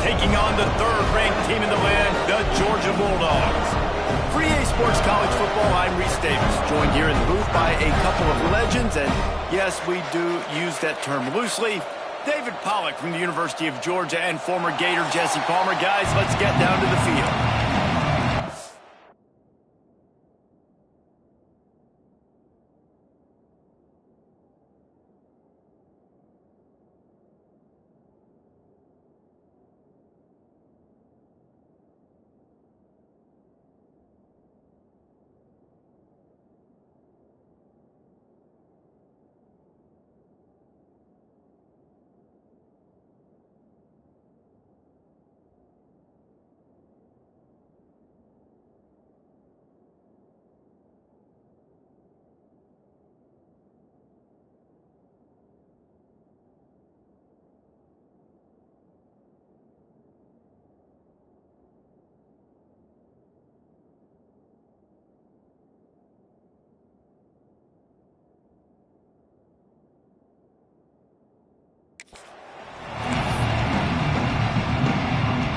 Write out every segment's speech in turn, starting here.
taking on the third-ranked team in the land, the Georgia Bulldogs. For EA Sports College Football, I'm Reese Davis, joined here in the booth by a couple of legends, and yes, we do use that term loosely. David Pollack from the University of Georgia and former Gator Jesse Palmer. Guys, let's get down to the field.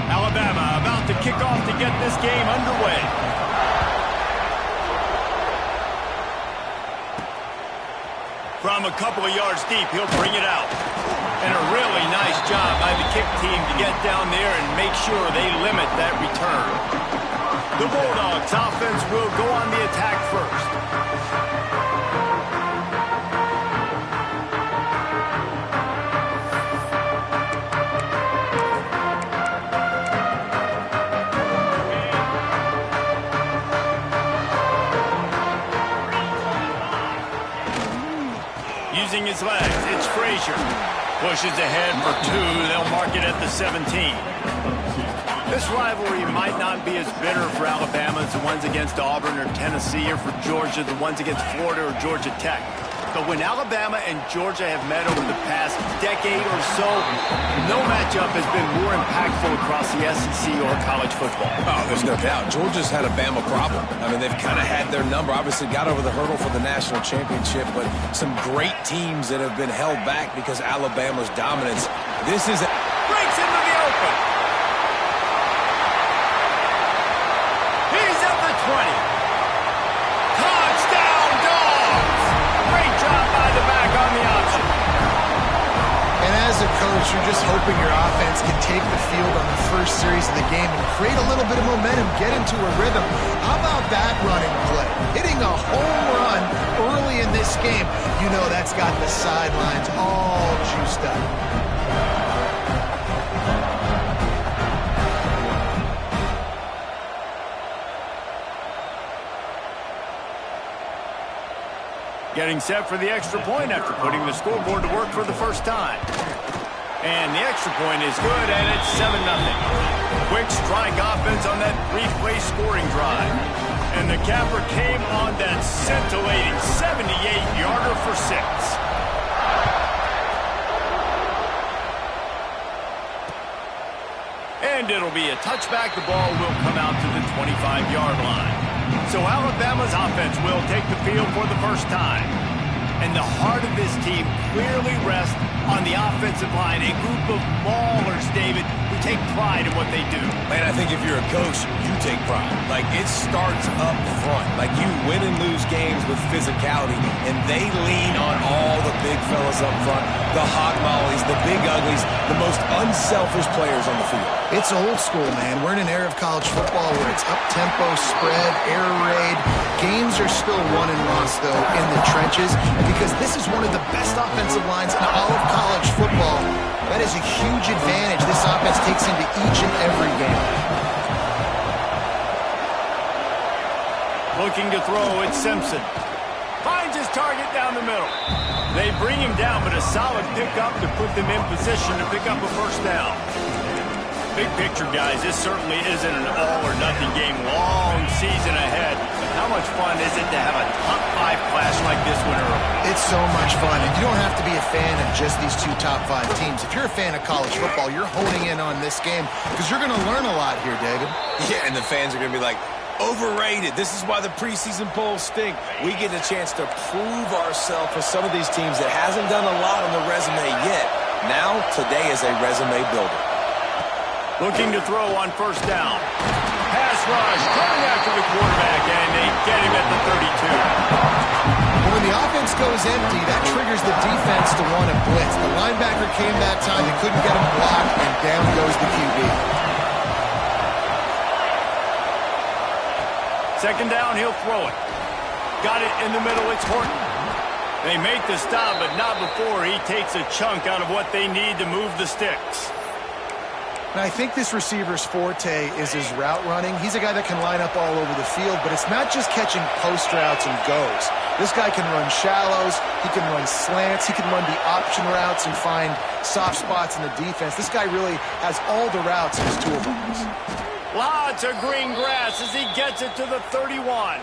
Alabama about to kick off to get this game underway. From a couple of yards deep, he'll bring it out. And a really nice job by the kick team to get down there and make sure they limit that return. The Bulldogs offense will go on the attack first. Using his legs, it's Frazier. Pushes ahead for two. They'll mark it at the 17. This rivalry might not be as bitter for Alabama as the ones against Auburn or Tennessee, or for Georgia, the ones against Florida or Georgia Tech. But when Alabama and Georgia have met over the past decade or so, no matchup has been more impactful across the SEC or college football. Oh, there's no doubt. Georgia's had a Bama problem. I mean, they've kind of had their number. Obviously got over the hurdle for the national championship, but some great teams that have been held back because Alabama's dominance. This is breaks into the open. He's at the 20. Touchdown, Dogs! Great job by the back on the option. And as a coach, you're just hoping your offense can take the field on the first series of the game and create a little bit of momentum, get into a rhythm. How about that running play? Hitting a home run early in this game. You know that's got the sidelines all juiced up. Getting set for the extra point after putting the scoreboard to work for the first time. And the extra point is good, and it's 7-0. Quick strike offense on that brief-play scoring drive. And the capper came on that scintillating 78-yarder for 6. And it'll be a touchback. The ball will come out to the 25-yard line. So Alabama's offense will take the field for the first time. And the heart of this team clearly rests on the offensive line. A group of maulers, David, who take pride in what they do. Man, I think if you're a coach, you take pride. Like, it starts up front. Like, you win and lose games with physicality, and they lean on all the big fellas up front, the hog mollies, the big uglies, the most unselfish players on the field. It's old school, man. We're in an era of college football where it's up-tempo, spread, air raid. Games are still won and lost, though, in the trenches, because this is one of the best offensive lines in all of college football. That is a huge advantage this offense takes into each and every game. Looking to throw, it's Simpson. Finds his target down the middle. They bring him down, but a solid pickup to put them in position to pick up a first down. Big picture, guys, this certainly isn't an all-or-nothing game. Long season ahead. How much fun is it to have a top-5 clash like this one early? It's so much fun, and you don't have to be a fan of just these two top-5 teams. If you're a fan of college football, you're honing in on this game because you're going to learn a lot here, David. Yeah, and the fans are going to be like, overrated. This is why the preseason polls stink. We get a chance to prove ourselves for some of these teams that hasn't done a lot on the resume yet. Now, today is a resume builder. Looking to throw on first down. Pass rush, coming after the quarterback, and they get him at the 32. When the offense goes empty, that triggers the defense to want to blitz. The linebacker came that time. They couldn't get him blocked, and down goes the QB. Second down, he'll throw it. Got it in the middle, it's Horton. They make the stop, but not before he takes a chunk out of what they need to move the sticks. And I think this receiver's forte is his route running. He's a guy that can line up all over the field, but it's not just catching post routes and goes. This guy can run shallows, he can run slants, he can run the option routes and find soft spots in the defense. This guy really has all the routes in his toolbox. Lots of green grass as he gets it to the 31.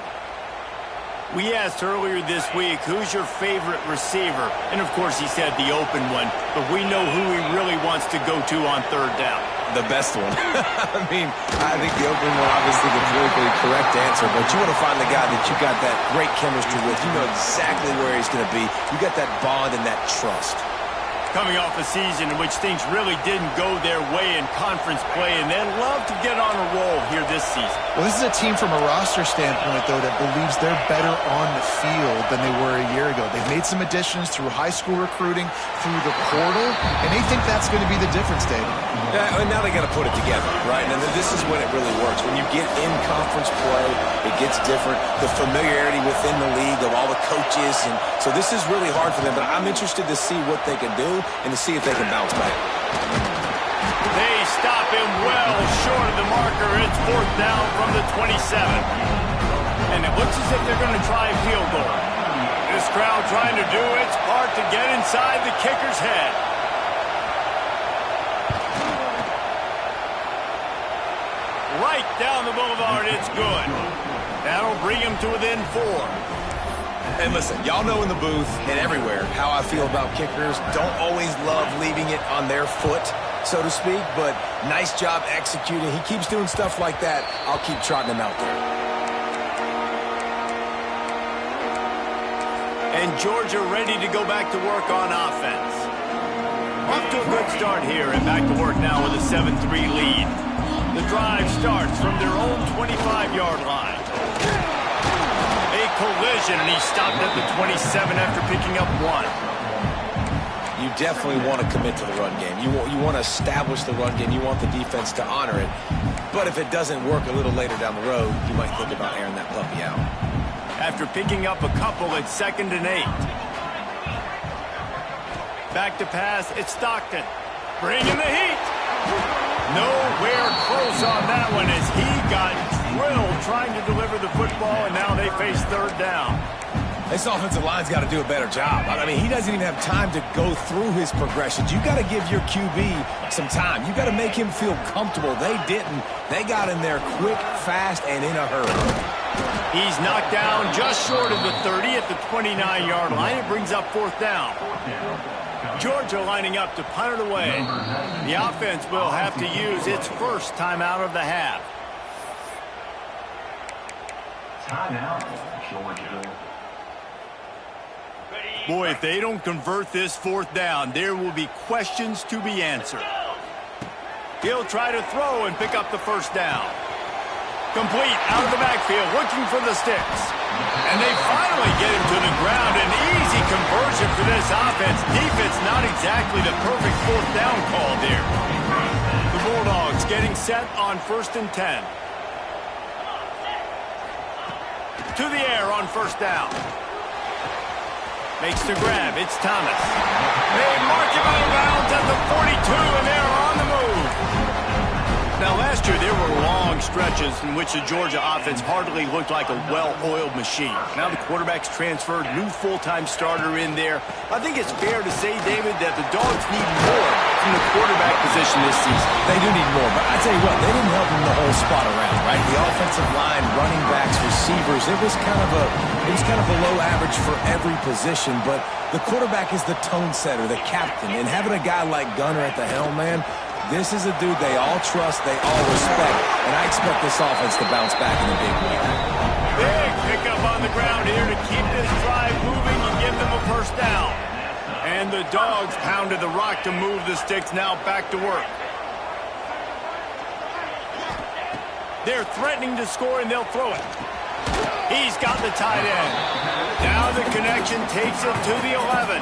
We asked earlier this week, who's your favorite receiver? And, of course, he said the open one. But we know who he really wants to go to on third down. The best one. I mean, I think the open one, obviously, the politically correct answer. But you want to find the guy that you got that great chemistry with. You know exactly where he's going to be. You got that bond and that trust. Coming off a season in which things really didn't go their way in conference play, and they'd love to get on a roll here this season. Well, this is a team from a roster standpoint, though, that believes they're better on the field than they were a year ago. They've made some additions through high school recruiting, through the portal, and they think that's going to be the difference, David. Yeah, and now they got to put it together, right? And this is when it really works. When you get in conference play, it gets different. The familiarity within the league of all the coaches, and so this is really hard for them. But I'm interested to see what they can do and to see if they can bounce back. They stop him well short of the marker. It's fourth down from the 27. And it looks as if they're going to try a field goal. This crowd trying to do its part to get inside the kicker's head. Right down the boulevard, it's good. That'll bring him to within 4. And listen, y'all know in the booth and everywhere how I feel about kickers. Don't always love leaving it on their foot, so to speak, but nice job executing. He keeps doing stuff like that. I'll keep trotting him out there. And Georgia ready to go back to work on offense. Off to a good start here and back to work now with a 7-3 lead. The drive starts from their own 25-yard line. A collision, and he stopped at the 27 after picking up 1. You definitely want to commit to the run game. You want to establish the run game. You want the defense to honor it. But if it doesn't work a little later down the road, you might think about airing that puppy out. After picking up a couple, it's 2nd and 8. Back to pass, it's Stockton. Bringing the heat. Nowhere close on that one as he got drilled trying to deliver the football, and now they face third down. This offensive line's got to do a better job. I mean, he doesn't even have time to go through his progressions. You got to give your QB some time. You got to make him feel comfortable. They didn't. They got in there quick, fast, and in a hurry. He's knocked down just short of the 30 at the 29-yard line. It brings up fourth down. Georgia lining up to punt it away. The offense will have to use its first timeout of the half. Timeout, Georgia. Boy, if they don't convert this fourth down, there will be questions to be answered. He'll try to throw and pick up the first down. Complete out of the backfield, looking for the sticks. And they finally get him to the ground. An easy conversion for this offense. Defense not exactly the perfect fourth down call there. The Bulldogs getting set on 1st and 10. To the air on first down. Makes the grab. It's Thomas. They mark him out of bounds at the 42, and they're on the move. Now, last year, there were long stretches in which the Georgia offense hardly looked like a well-oiled machine. Now the quarterback's transferred, new full-time starter in there. I think it's fair to say, David, that the Dogs need more from the quarterback position this season. They do need more, but I tell you what, they didn't help them the whole spot around, right? The offensive line, running backs, receivers, it was kind of below average for every position, but the quarterback is the tone setter, the captain, and having a guy like Gunner at the helm, man, this is a dude they all trust, they all respect, and I expect this offense to bounce back in a big way. Big pickup on the ground here to keep this drive moving and give them a first down. And the Dogs pounded the rock to move the sticks, now back to work. They're threatening to score, and they'll throw it. He's got the tight end. Now the connection takes it to the 11.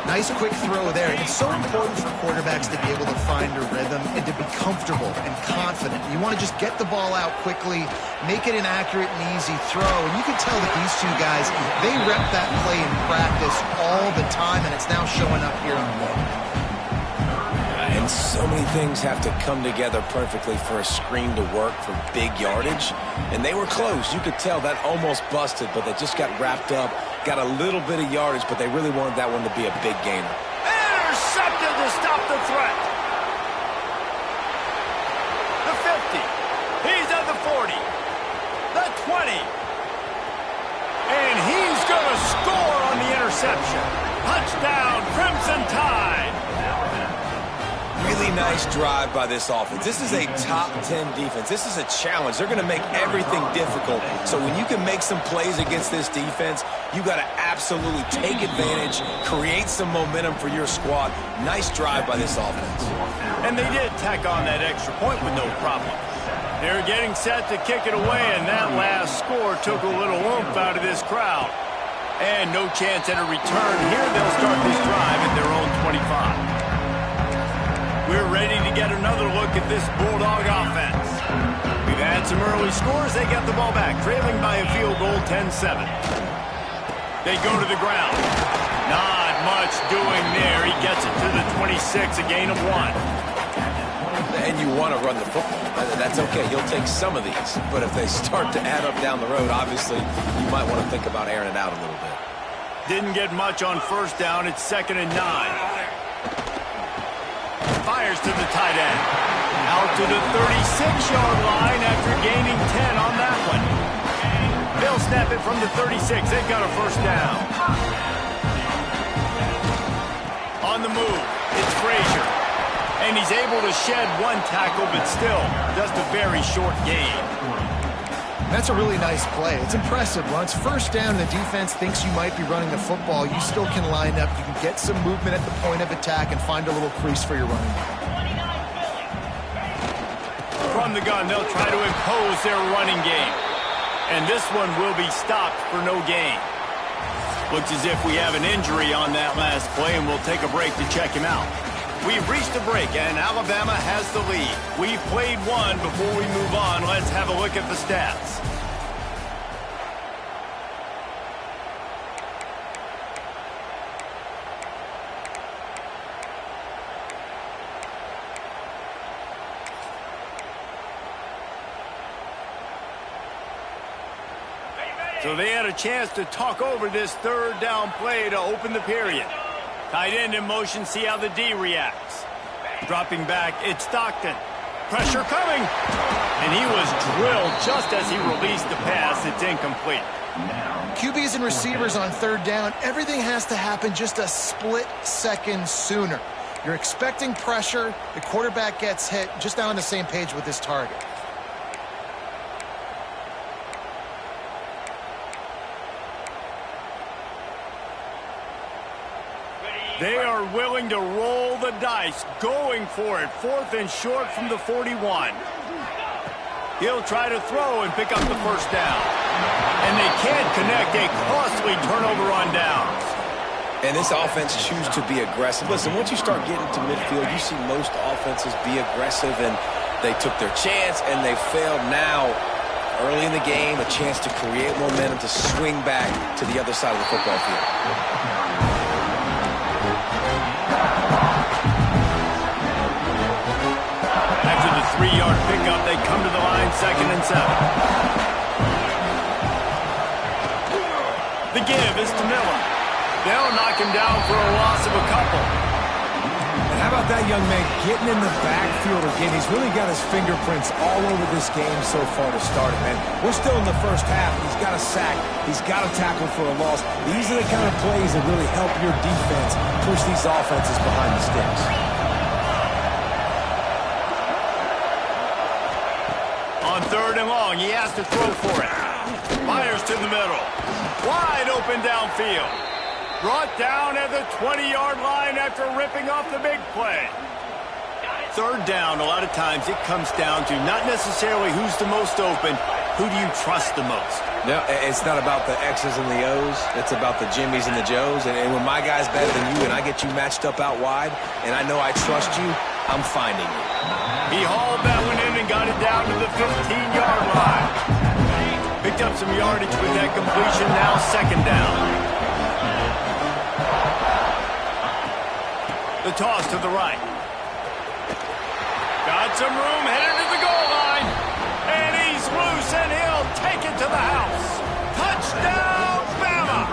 Nice quick throw there. It's so important for quarterbacks to be able to find a rhythm and to be comfortable and confident. You want to just get the ball out quickly, make it an accurate and easy throw. And you can tell that these two guys, they rep that play in practice all the time, and it's now showing up here on film. And so many things have to come together perfectly for a screen to work for big yardage. And they were close. You could tell that almost busted, but they just got wrapped up, got a little bit of yardage, but they really wanted that one to be a big gainer. Intercepted to stop the threat. The 50. He's at the 40. The 20. And he's going to score on the interception. Touchdown, Crimson Tide. Really nice drive by this offense. This is a top 10 defense. This is a challenge. They're going to make everything difficult. So when you can make some plays against this defense, you got to absolutely take advantage, create some momentum for your squad. Nice drive by this offense. And they did tack on that extra point with no problem. They're getting set to kick it away, and that last score took a little oomph out of this crowd. And no chance at a return here. They'll start this drive at their own 25. We're ready to get another look at this Bulldog offense. We've had some early scores. They get the ball back, trailing by a field goal, 10-7. They go to the ground. Not much doing there. He gets it to the 26, a gain of 1. And you want to run the football. That's okay. You'll take some of these. But if they start to add up down the road, obviously, you might want to think about airing it out a little bit. Didn't get much on first down. It's 2nd and 9. Fires to the tight end. Out to the 36-yard line after gaining 10 on that one. They'll snap it from the 36. They've got a first down. On the move, it's Frazier. And he's able to shed one tackle, but still, just a very short gain. That's a really nice play. It's impressive. When it's first down and the defense thinks you might be running the football, you still can line up. You can get some movement at the point of attack and find a little crease for your running back. From the gun, they'll try to impose their running game. And this one will be stopped for no gain. Looks as if we have an injury on that last play, and we'll take a break to check him out. We've reached a break, and Alabama has the lead. We've played one. Before we move on, let's have a look at the stats. So they had a chance to talk over this third down play to open the period. Tight end in motion, see how the D reacts. Dropping back, it's Stockton. Pressure coming. And he was drilled just as he released the pass. It's incomplete. QBs and receivers on third down, everything has to happen just a split second sooner. You're expecting pressure. The quarterback gets hit, just now on the same page with his target. They are willing to roll the dice, going for it. 4th and short from the 41. He'll try to throw and pick up the first down. And they can't connect, a costly turnover on downs. And this offense chooses to be aggressive. Listen, once you start getting to midfield, you see most offenses be aggressive, and they took their chance, and they failed. Now, early in the game, a chance to create momentum, to swing back to the other side of the football field. After the 3-yard pickup, they come to the line, 2nd and 7. The give is to Miller. They'll knock him down for a loss of a couple. And how about that young man getting in the backfield again? He's really got his fingerprints all over this game so far to start it, man. We're still in the first half. He's got a sack. He's got a tackle for a loss. These are the kind of plays that really help your defense push these offenses behind the sticks. On 3rd and long, he has to throw for it. Fires to the middle. Wide open downfield. Brought down at the 20-yard line after ripping off the big play. third down, a lot of times it comes down to not necessarily who's the most open, who do you trust the most? No, it's not about the X's and the O's. It's about the Jimmies and the Joes. And when my guy's better than you and I get you matched up out wide and I know I trust you, I'm finding you. He hauled that one in and got it down to the 15-yard line. Picked up some yardage with that completion, now second down. The toss to the right. Got some room, headed to the goal line. And he's loose, and he'll take it to the house. Touchdown, Bama!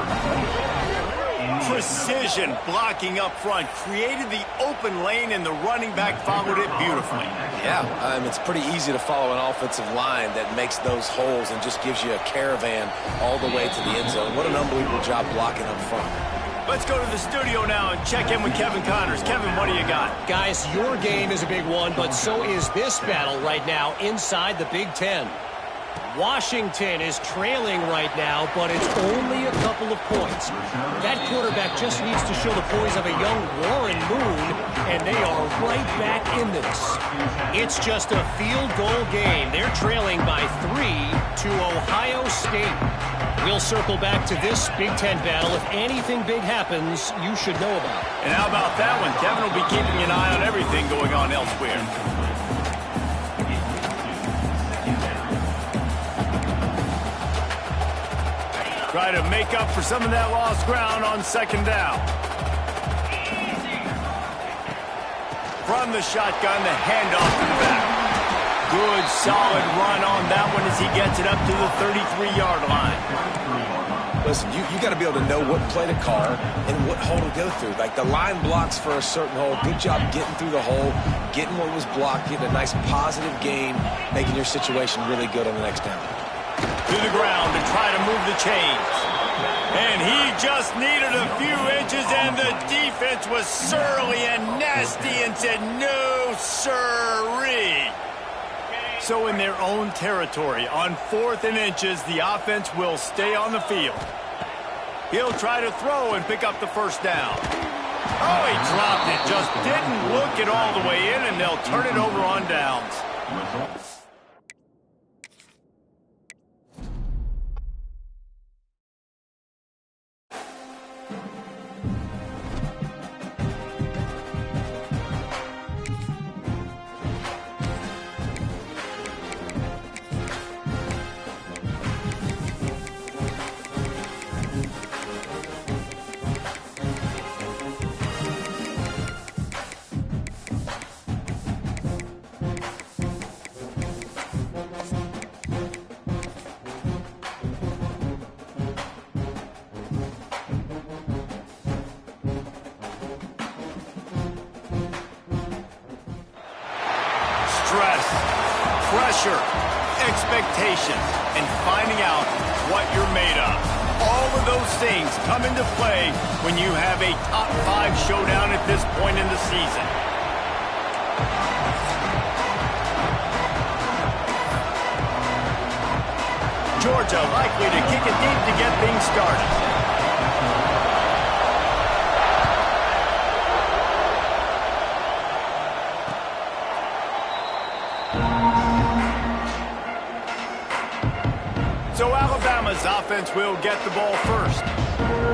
Precision blocking up front. Created the open lane, and the running back followed it beautifully. Yeah, it's pretty easy to follow an offensive line that makes those holes and just gives you a caravan all the way to the end zone. What an unbelievable job blocking up front. Let's go to the studio now and check in with Kevin Connors. Kevin, what do you got? Guys, your game is a big one, but so is this battle right now inside the Big Ten. Washington is trailing right now, but it's only a couple of points. That quarterback just needs to show the poise of a young Warren Moon, and they are right back in this. It's just a field goal game. They're trailing by 3 to Ohio State. We'll circle back to this Big Ten battle. If anything big happens, you should know about it. And how about that one? Kevin will be keeping an eye on everything going on elsewhere. Try to make up for some of that lost ground on second down. From the shotgun, the handoff to the back. Good, solid run on that one as he gets it up to the 33-yard line. Listen, you got to be able to know what play to call and what hole to go through. Like the line blocks for a certain hole. Good job getting through the hole, getting what was blocked, getting a nice positive gain, making your situation really good on the next down. To the ground to try to move the chains. And he just needed a few inches, and the defense was surly and nasty and said, no, sirree. So in their own territory, on 4th and inches, the offense will stay on the field. He'll try to throw and pick up the first down. Oh, he dropped it. Just didn't look it all the way in, and they'll turn it over on downs. Stress, pressure, expectations, and finding out what you're made of. All of those things come into play when you have a top 5 showdown at this point in the season. Georgia likely to kick it deep to get things started. So Alabama's offense will get the ball first.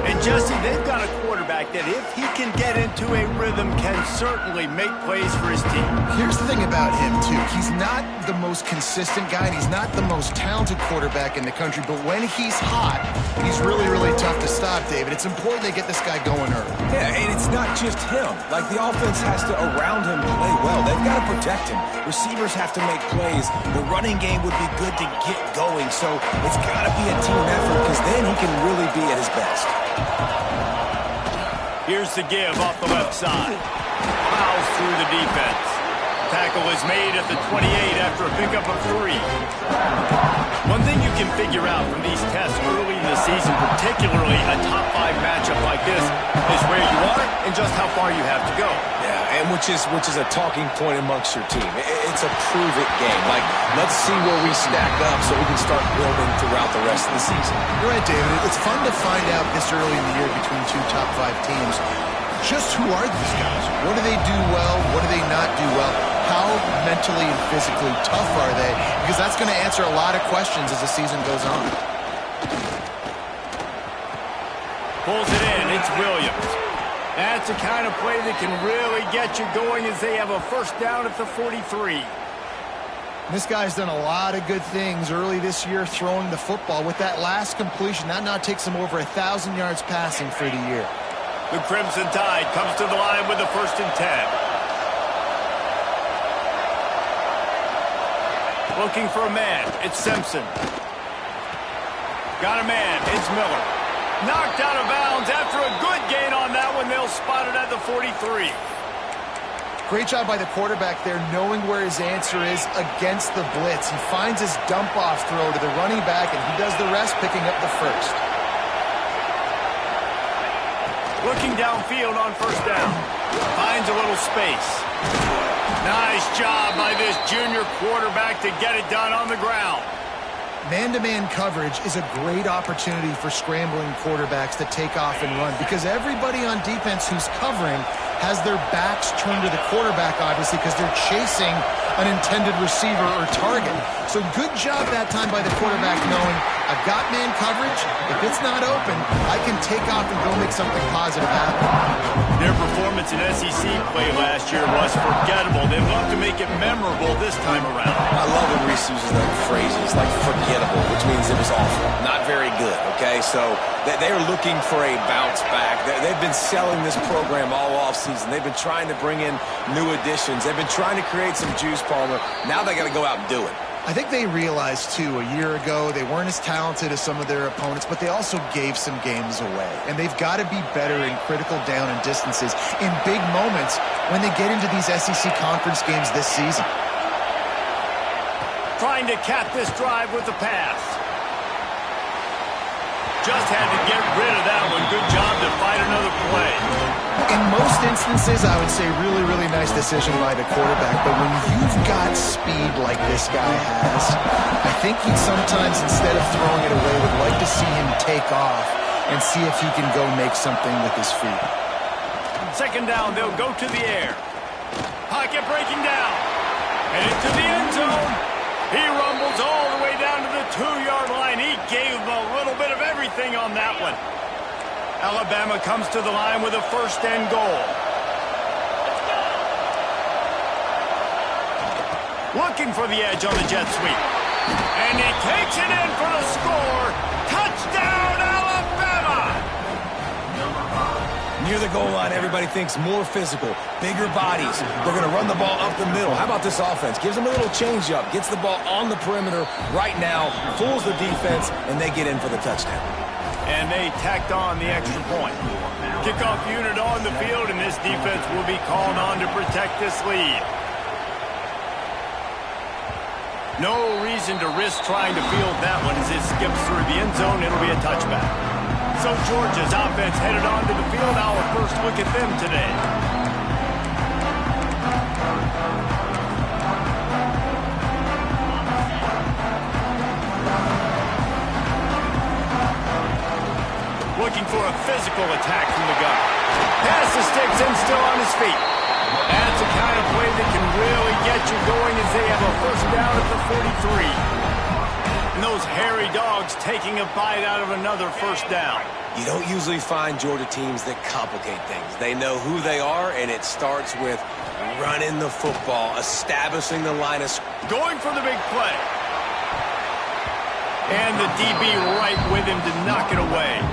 And Jesse, they've got a quarterback that if he can get into a rhythm can certainly make plays for his team. Here's the thing about him, too. He's not the most consistent guy, and he's not the most talented quarterback in the country, but when he's hot, he's really, really tough to stop, David. It's important they get this guy going early. Yeah, and it's not just him. Like, the offense has to, around him, play well. They've got to protect him. Receivers have to make plays. The running game would be good to get going, so it's got to be a team effort because then he can really be at his best. Here's the give off the left side. Plows through the defense. Tackle is made at the 28 after a pickup of 3. One thing you can figure out from these tests early in the season, particularly a top 5 matchup like this, is where you are and just how far you have to go. Yeah, and which is a talking point amongst your team. It's a prove-it game. Like, let's see where we stack up so we can start building throughout the rest of the season. You're right, David. It's fun to find out this early in the year between 2 top 5 teams just who are these guys? What do they do well? What do they not do well? How mentally and physically tough are they? Because that's going to answer a lot of questions as the season goes on. Pulls it in. It's Williams. That's the kind of play that can really get you going as they have a first down at the 43. This guy's done a lot of good things early this year throwing the football. With that last completion, that now takes him over 1,000 yards passing for the year. The Crimson Tide comes to the line with the 1st and 10. Looking for a man. It's Simpson. Got a man. It's Miller. Knocked out of bounds after a good gain on that one. They'll spot it at the 43. Great job by the quarterback there, knowing where his answer is against the blitz. He finds his dump-off throw to the running back, and he does the rest, picking up the first. Looking downfield on 1st down. Finds a little space. Nice job by this junior quarterback to get it done on the ground. Man-to-man coverage is a great opportunity for scrambling quarterbacks to take off and run, because everybody on defense who's covering has their backs turned to the quarterback, obviously, because they're chasing an intended receiver or target. So good job that time by the quarterback knowing, I've got man coverage. If it's not open, I can take off and go make something positive happen. Their performance in SEC play last year was forgettable. They'd love to make it memorable this time around. I love when Reese uses the phrases like forgettable, which means it was awful, not very good, okay? So they're looking for a bounce back. They've been selling this program all offseason. They've been trying to bring in new additions. They've been trying to create some juice, Palmer. Now they got to go out and do it. I think they realized, too, a year ago they weren't as talented as some of their opponents, but they also gave some games away. And they've got to be better in critical down and distances in big moments when they get into these SEC conference games this season. Trying to cap this drive with the pass. Just had to get rid of that one. Good job to fight another play. In most instances, I would say really, really nice decision by the quarterback. But when you've got speed like this guy has, I think he'd sometimes, instead of throwing it away, would like to see him take off and see if he can go make something with his feet. 2nd down, they'll go to the air. Pocket breaking down. And into the end zone. He rumbles all the way down to the 2-yard line. He gave him a little bit of everything on that one. Alabama comes to the line with a 1st and goal. Looking for the edge on the jet sweep. And he takes it in for the score. Touchdown, Alabama! Near the goal line, everybody thinks more physical, bigger bodies. They're going to run the ball up the middle. How about this offense? Gives them a little change-up, gets the ball on the perimeter right now, fools the defense, and they get in for the touchdown. And they tacked on the extra point. Kickoff unit on the field, and this defense will be called on to protect this lead. No reason to risk trying to field that one as it skips through the end zone. It'll be a touchback. So Georgia's offense headed onto the field. Our first look at them today. Looking for a physical attack from the gun. Pass the sticks in, still on his feet. That's the kind of play that can really get you going as they have a 1st down at the 43. And those hairy dogs taking a bite out of another 1st down. You don't usually find Georgia teams that complicate things. They know who they are, and it starts with running the football, establishing the line of scrimmage. Going for the big play. And the DB right with him to knock it away.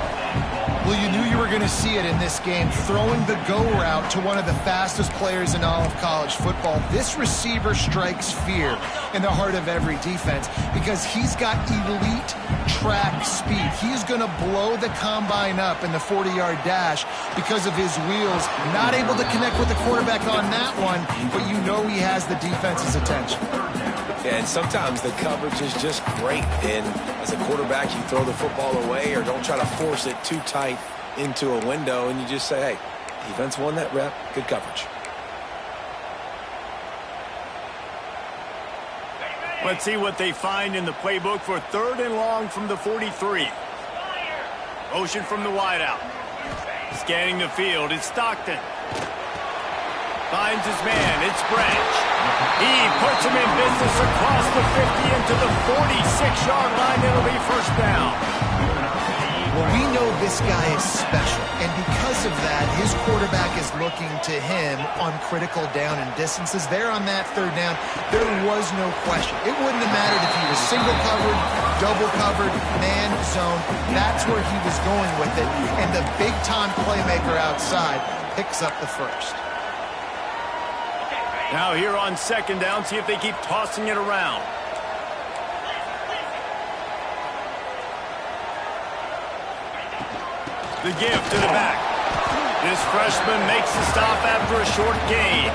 Well, you knew you were going to see it in this game, throwing the go route to one of the fastest players in all of college football. This receiver strikes fear in the heart of every defense because he's got elite track speed. He's going to blow the combine up in the 40-yard dash because of his wheels. Not able to connect with the quarterback on that one, but you know he has the defense's attention. And sometimes the coverage is just great. And as a quarterback, you throw the football away or don't try to force it too tight into a window, and you just say, hey, defense won that rep, good coverage. Let's see what they find in the playbook for 3rd and long from the 43. Motion from the wideout. Scanning the field, it's Stockton. Finds his man, it's Branch. He puts him in business across the 50 into the 46-yard line. It'll be first down. Well, we know this guy is special, and because of that, his quarterback is looking to him on critical down and distances. There on that third down, there was no question. It wouldn't have mattered if he was single covered, double covered, man, zone. That's where he was going with it, and the big-time playmaker outside picks up the first. Now here on second down, see if they keep tossing it around. The give to the back. This freshman makes the stop after a short gain.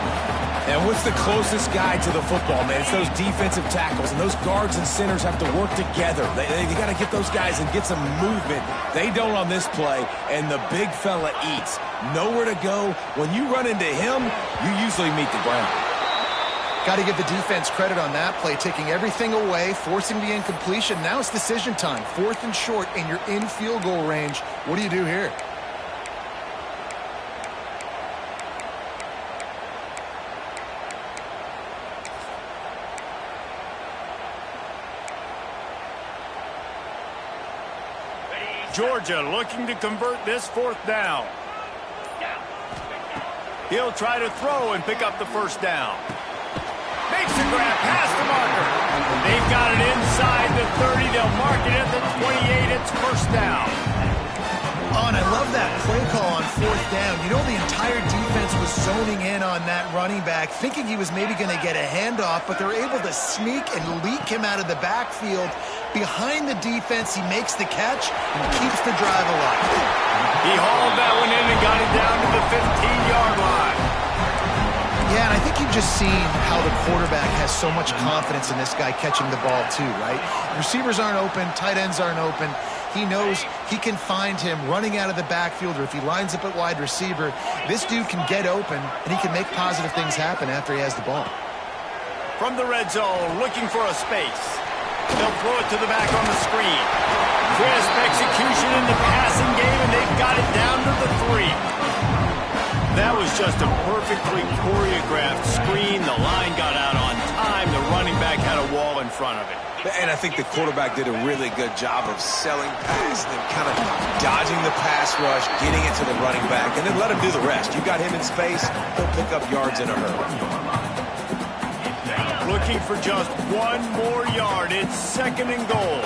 And what's the closest guy to the football, man? It's those defensive tackles, and those guards and centers have to work together. They got to get those guys and get some movement. They don't on this play, and the big fella eats. Nowhere to go. When you run into him, you usually meet the ground. Got to give the defense credit on that play, taking everything away, forcing the incompletion. Now it's decision time. 4th and short, and you're in field goal range. What do you do here? Georgia looking to convert this 4th down. He'll try to throw and pick up the first down. Makes the grab past the marker. They've got it inside the 30. They'll mark it at the 28. It's first down. Oh, and I love that play call on 4th down. You know, the entire defense was zoning in on that running back, thinking he was maybe going to get a handoff, but they're able to sneak and leak him out of the backfield. Behind the defense, he makes the catch and keeps the drive alive. He hauled that one in and got it down to the 15-yard line. Yeah, and I think you've just seen how the quarterback has so much confidence in this guy catching the ball too, right? Receivers aren't open, tight ends aren't open. He knows he can find him running out of the backfield, or if he lines up at wide receiver, this dude can get open, and he can make positive things happen after he has the ball. From the red zone, looking for a space. They'll throw it to the back on the screen. Crisp execution in the passing game, and they've got it down to the 3. That was just a perfectly choreographed screen. The line got out on time. The running back had a wall in front of it. And I think the quarterback did a really good job of selling past and kind of dodging the pass rush, getting it to the running back, and then let him do the rest. You got him in space, he'll pick up yards in a hurry. Looking for just one more yard. It's 2nd and goal.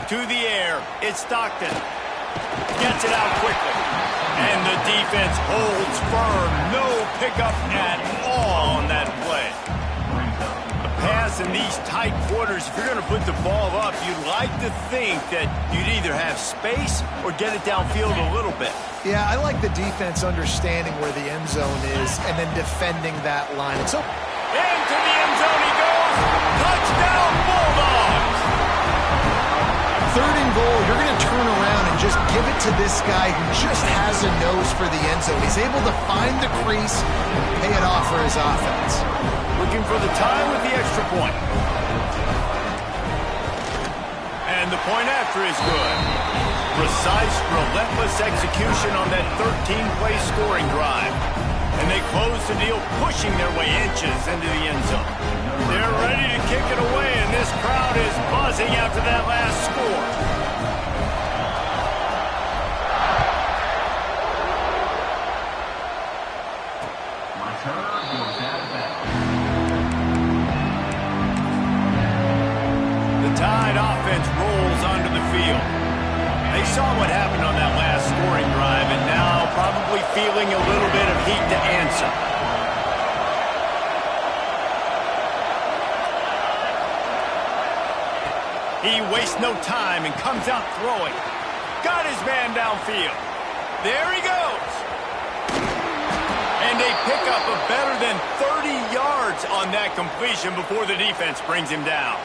To the air, it's Stockton. Gets it out quickly. And the defense holds firm. No pickup at all on that play. A pass in these tight quarters, if you're going to put the ball up, you'd like to think that you'd either have space or get it downfield a little bit. Yeah, I like the defense understanding where the end zone is and then defending that line. And so, into the end zone he goes. Touchdown, Bulldogs! 3rd and goal, you're going to turn around and just give it to this guy who just has a nose for the end zone. He's able to find the crease and pay it off for his offense. Looking for the time with the extra point. And the point after is good. Precise, relentless execution on that 13-play scoring drive. And they close the deal, pushing their way inches into the end zone. They're ready to kick it away, and this crowd is buzzing after that last score. The Tide offense rolls onto the field. They saw what happened on that last scoring drive, and now probably feeling a little bit of heat to answer. He wastes no time and comes out throwing. Got his man downfield. There he goes. And they pick up a better than 30 yards on that completion before the defense brings him down.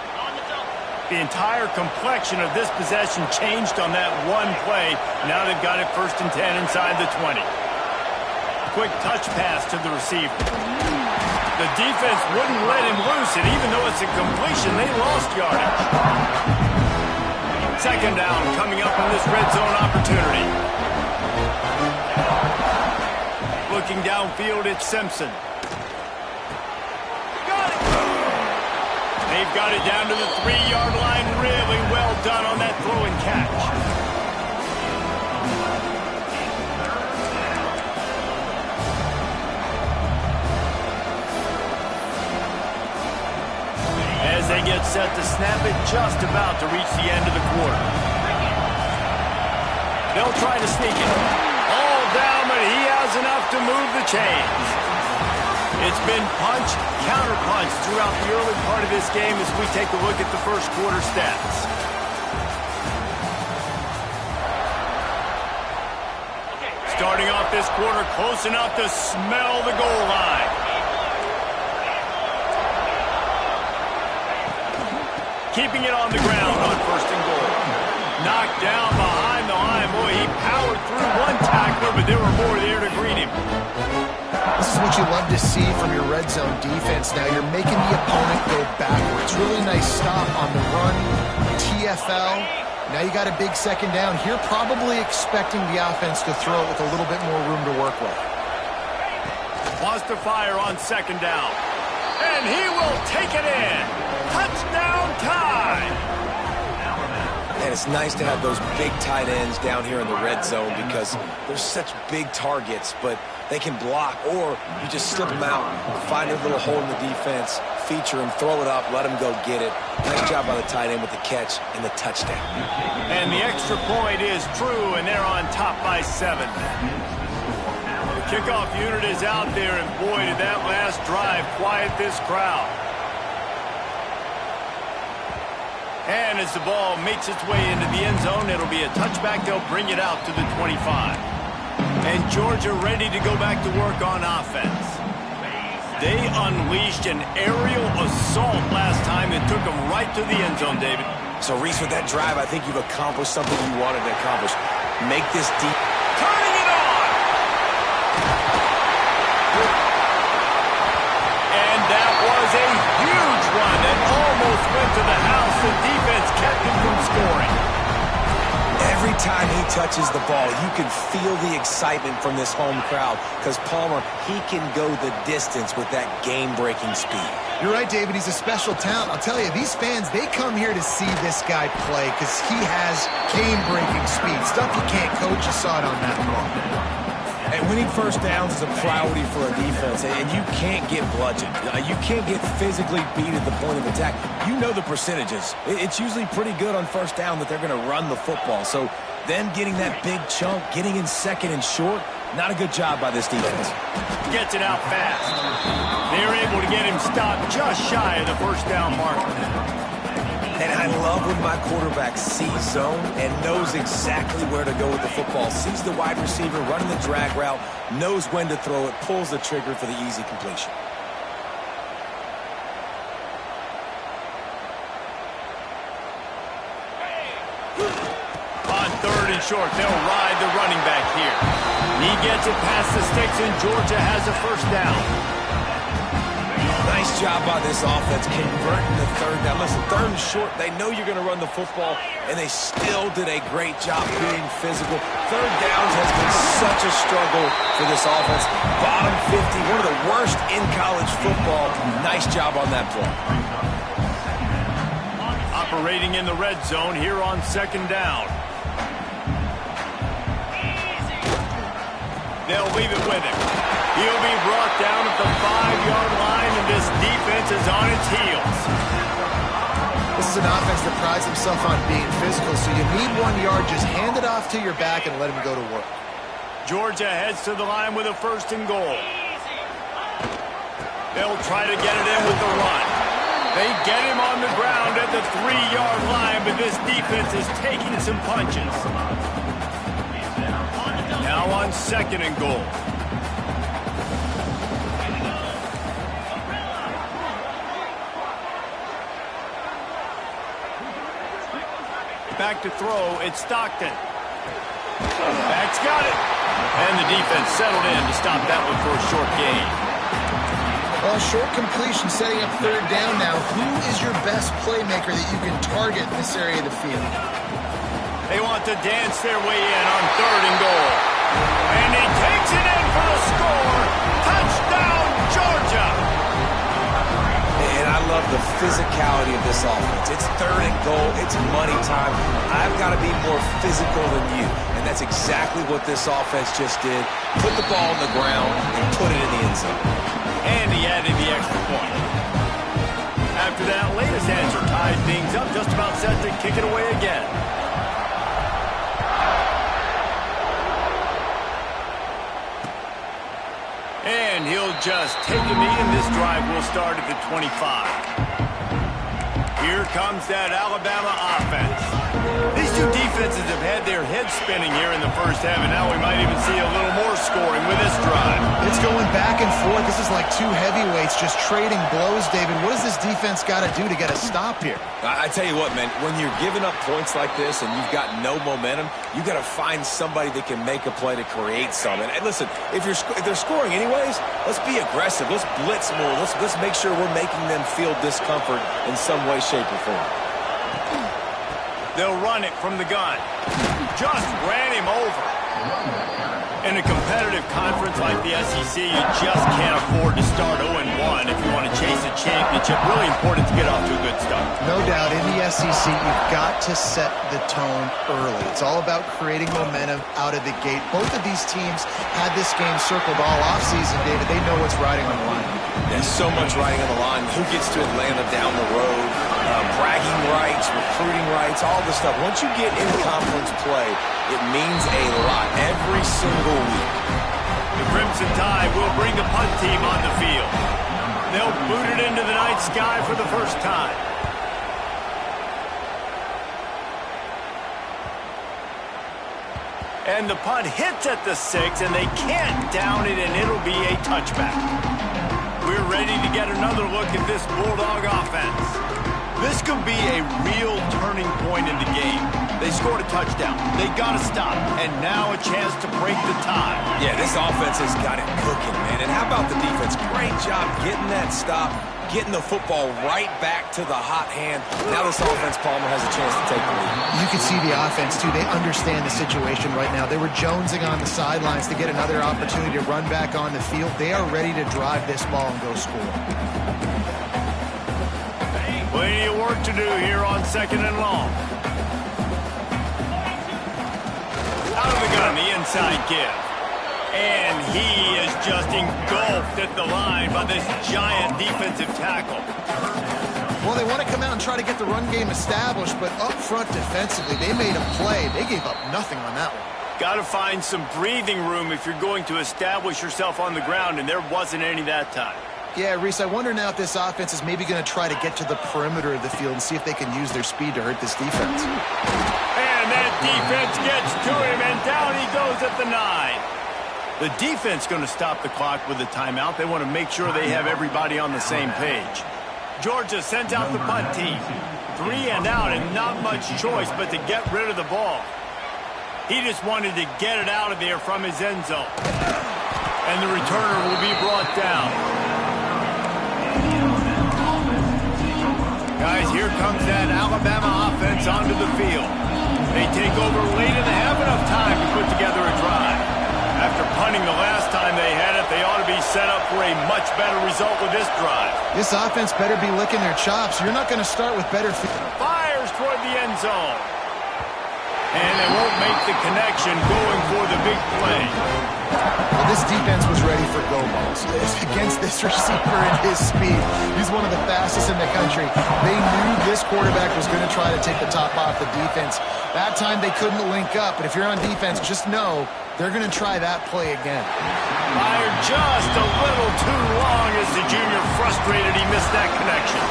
The entire complexion of this possession changed on that one play. Now they've got it 1st and 10 inside the 20. Quick touch pass to the receiver. The defense wouldn't let him loose, and even though it's a completion, they lost yardage. Second down coming up on this red zone opportunity. Looking downfield, it's Simpson. They've got it down to the 3-yard line. Really well done on that throw and catch. As they get set to snap it, just about to reach the end of the quarter. They'll try to sneak it. All down, but he has enough to move the chains. It's been punch, counter-punch throughout the early part of this game as we take a look at the first quarter stats. Starting off this quarter close enough to smell the goal line. Keeping it on the ground on first and goal. Knocked down behind the line. Boy, he powered through one tackler, but there were more there to greet him. This is what you love to see from your red zone defense. Now you're making the opponent go backwards. Really nice stop on the run, TFL. Now you got a big second down. Here probably expecting the offense to throw it with a little bit more room to work with. Wants to fire on second down. And he will take it in. Touchdown time. And it's nice to have those big tight ends down here in the red zone because they're such big targets, but they can block, or you just slip them out, find a little hole in the defense, feature him, throw it up, let him go get it. Nice job by the tight end with the catch and the touchdown. And the extra point is true, and they're on top by 7. The kickoff unit is out there, and boy, did that last drive quiet this crowd. And as the ball makes its way into the end zone, it'll be a touchback. They'll bring it out to the 25. And Georgia ready to go back to work on offense. They unleashed an aerial assault last time and took them right to the end zone, David. So, Reese, with that drive, I think you've accomplished something you wanted to accomplish. Make this deep. Turning it on! And that was a huge run that almost went to the house. The defense kept him from scoring. Every time he touches the ball, you can feel the excitement from this home crowd because Palmer, he can go the distance with that game-breaking speed. You're right, David. He's a special talent. I'll tell you, these fans, they come here to see this guy play because he has game-breaking speed. Stuff you can't coach. You saw it on that ball. And winning first downs is a priority for a defense, and you can't get bludgeoned. You can't get physically beat at the point of attack. You know the percentages. It's usually pretty good on first down that they're going to run the football. So then getting that big chunk, getting in second and short, not a good job by this defense. Gets it out fast. They're able to get him stopped just shy of the first down marker. And I love when my quarterback sees zone and knows exactly where to go with the football. Sees the wide receiver running the drag route, knows when to throw it, pulls the trigger for the easy completion. On third and short, they'll ride the running back here. He gets it past the sticks, and Georgia has a first down. Nice job by this offense converting the third down. Listen, third and short, they know you're going to run the football, and they still did a great job being physical. Third downs has been such a struggle for this offense. Bottom 50, one of the worst in college football. Nice job on that play. Operating in the red zone here on second down. They'll leave it with him. He'll be brought down at the 5-yard line, and this defense is on its heels. This is an offense that prides himself on being physical, so you need 1 yard. Just hand it off to your back and let him go to work. Georgia heads to the line with a first and goal. They'll try to get it in with the run. They get him on the ground at the 3-yard line, but this defense is taking some punches. Now on second and goal. Back to throw, it's Stockton. Back's got it. And the defense settled in to stop that one for a short gain. Well, short completion setting up third down now. Who is your best playmaker that you can target in this area of the field? They want to dance their way in on 3rd and goal. And he takes it in for the score. Touchdown, Georgia. And I love the physicality of this offense. It's 3rd and goal. It's money time. I've got to be more physical than you. And that's exactly what this offense just did. Put the ball on the ground and put it in the end zone. And he added the extra point. After that latest answer tied things up, just about set to kick it away again. And he'll just take a knee, and this drive will start at the 25. Here comes that Alabama offense. These two defenses have had their heads spinning here in the first half, and now we might even see a little more scoring with this drive. It's going back and forth. This is like two heavyweights just trading blows, David. What does this defense got to do to get a stop here? I tell you what, man, when you're giving up points like this and you've got no momentum, you got to find somebody that can make a play to create something. And listen, if they're scoring anyways, let's be aggressive. Let's blitz more. Let's make sure we're making them feel discomfort in some way, shape, or form. They'll run it from the gun. Just ran him over. In a competitive conference like the SEC, you just can't afford to start 0-1 if you want to chase a championship. Really important to get off to a good start. No doubt, in the SEC, you've got to set the tone early. It's all about creating momentum out of the gate. Both of these teams had this game circled all offseason, David. They know what's riding on the line. There's so much riding on the line. Who gets to Atlanta down the road? Bragging rights, recruiting rights, all this stuff. Once you get in conference play, it means a lot every single week. The Crimson Tide will bring the punt team on the field. They'll boot it into the night sky for the first time. And the punt hits at the 6, and they can't down it, and it'll be a touchback. We're ready to get another look at this Bulldog offense. This could be a real turning point in the game. They scored a touchdown. They got to stop. And now a chance to break the tie. Yeah, this offense has got it cooking, man. And how about the defense? Great job getting that stop, getting the football right back to the hot hand. Now this offense, Palmer, has a chance to take the lead. You can see the offense, too. They understand the situation right now. They were jonesing on the sidelines to get another opportunity to run back on the field. They are ready to drive this ball and go score. Plenty of work to do here on 2nd and long. Out of the gun, the inside give. And he is just engulfed at the line by this giant defensive tackle. Well, they want to come out and try to get the run game established, but up front defensively, they made a play. They gave up nothing on that one. Got to find some breathing room if you're going to establish yourself on the ground, and there wasn't any that time. Yeah, Reese, I wonder now if this offense is maybe going to try to get to the perimeter of the field and see if they can use their speed to hurt this defense. And that defense gets to him, and down he goes at the 9. The defense going to stop the clock with a timeout. They want to make sure they have everybody on the same page. Georgia sends out the punt team. 3 and out, and not much choice but to get rid of the ball. He just wanted to get it out of there from his end zone. And the returner will be brought down. Guys, here comes that Alabama offense onto the field. They take over late in the half, enough time to put together a drive. After punting the last time they had it, they ought to be set up for a much better result with this drive. This offense better be licking their chops. You're not going to start with better... Fires toward the end zone. And they won't make the connection going for the big play. Well, this defense was ready for go balls. Against this receiver and his speed, he's one of the fastest in the country. They knew this quarterback was going to try to take the top off the defense. That time they couldn't link up, but if you're on defense, just know they're going to try that play again. Fired just a little too long as the junior frustrated he missed that connection.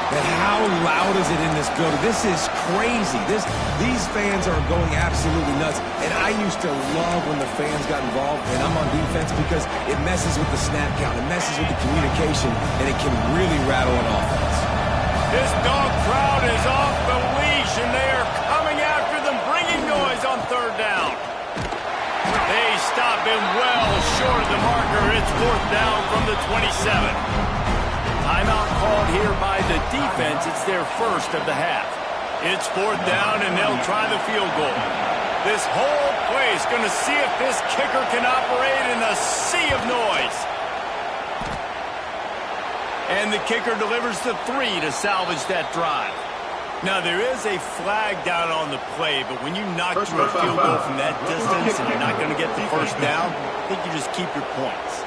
But how loud is it in this building? This is crazy. These fans are going absolutely nuts. And I used to love when the fans got involved, and I'm on defense, because it messes with the snap count, it messes with the communication, and it can really rattle an offense. This dog crowd is off the leash, and they are coming after them, bringing noise on 3rd down. They stop him well short of the marker. It's 4th down from the 27. timeout called here by the defense. It's their first of the half. It's 4th down, and they'll try the field goal. This whole place going to see if this kicker can operate in a sea of noise. And the kicker delivers the 3 to salvage that drive. Now, there is a flag down on the play, but when you knock through a field goal from that distance and you're not going to get the first down, I think you just keep your points.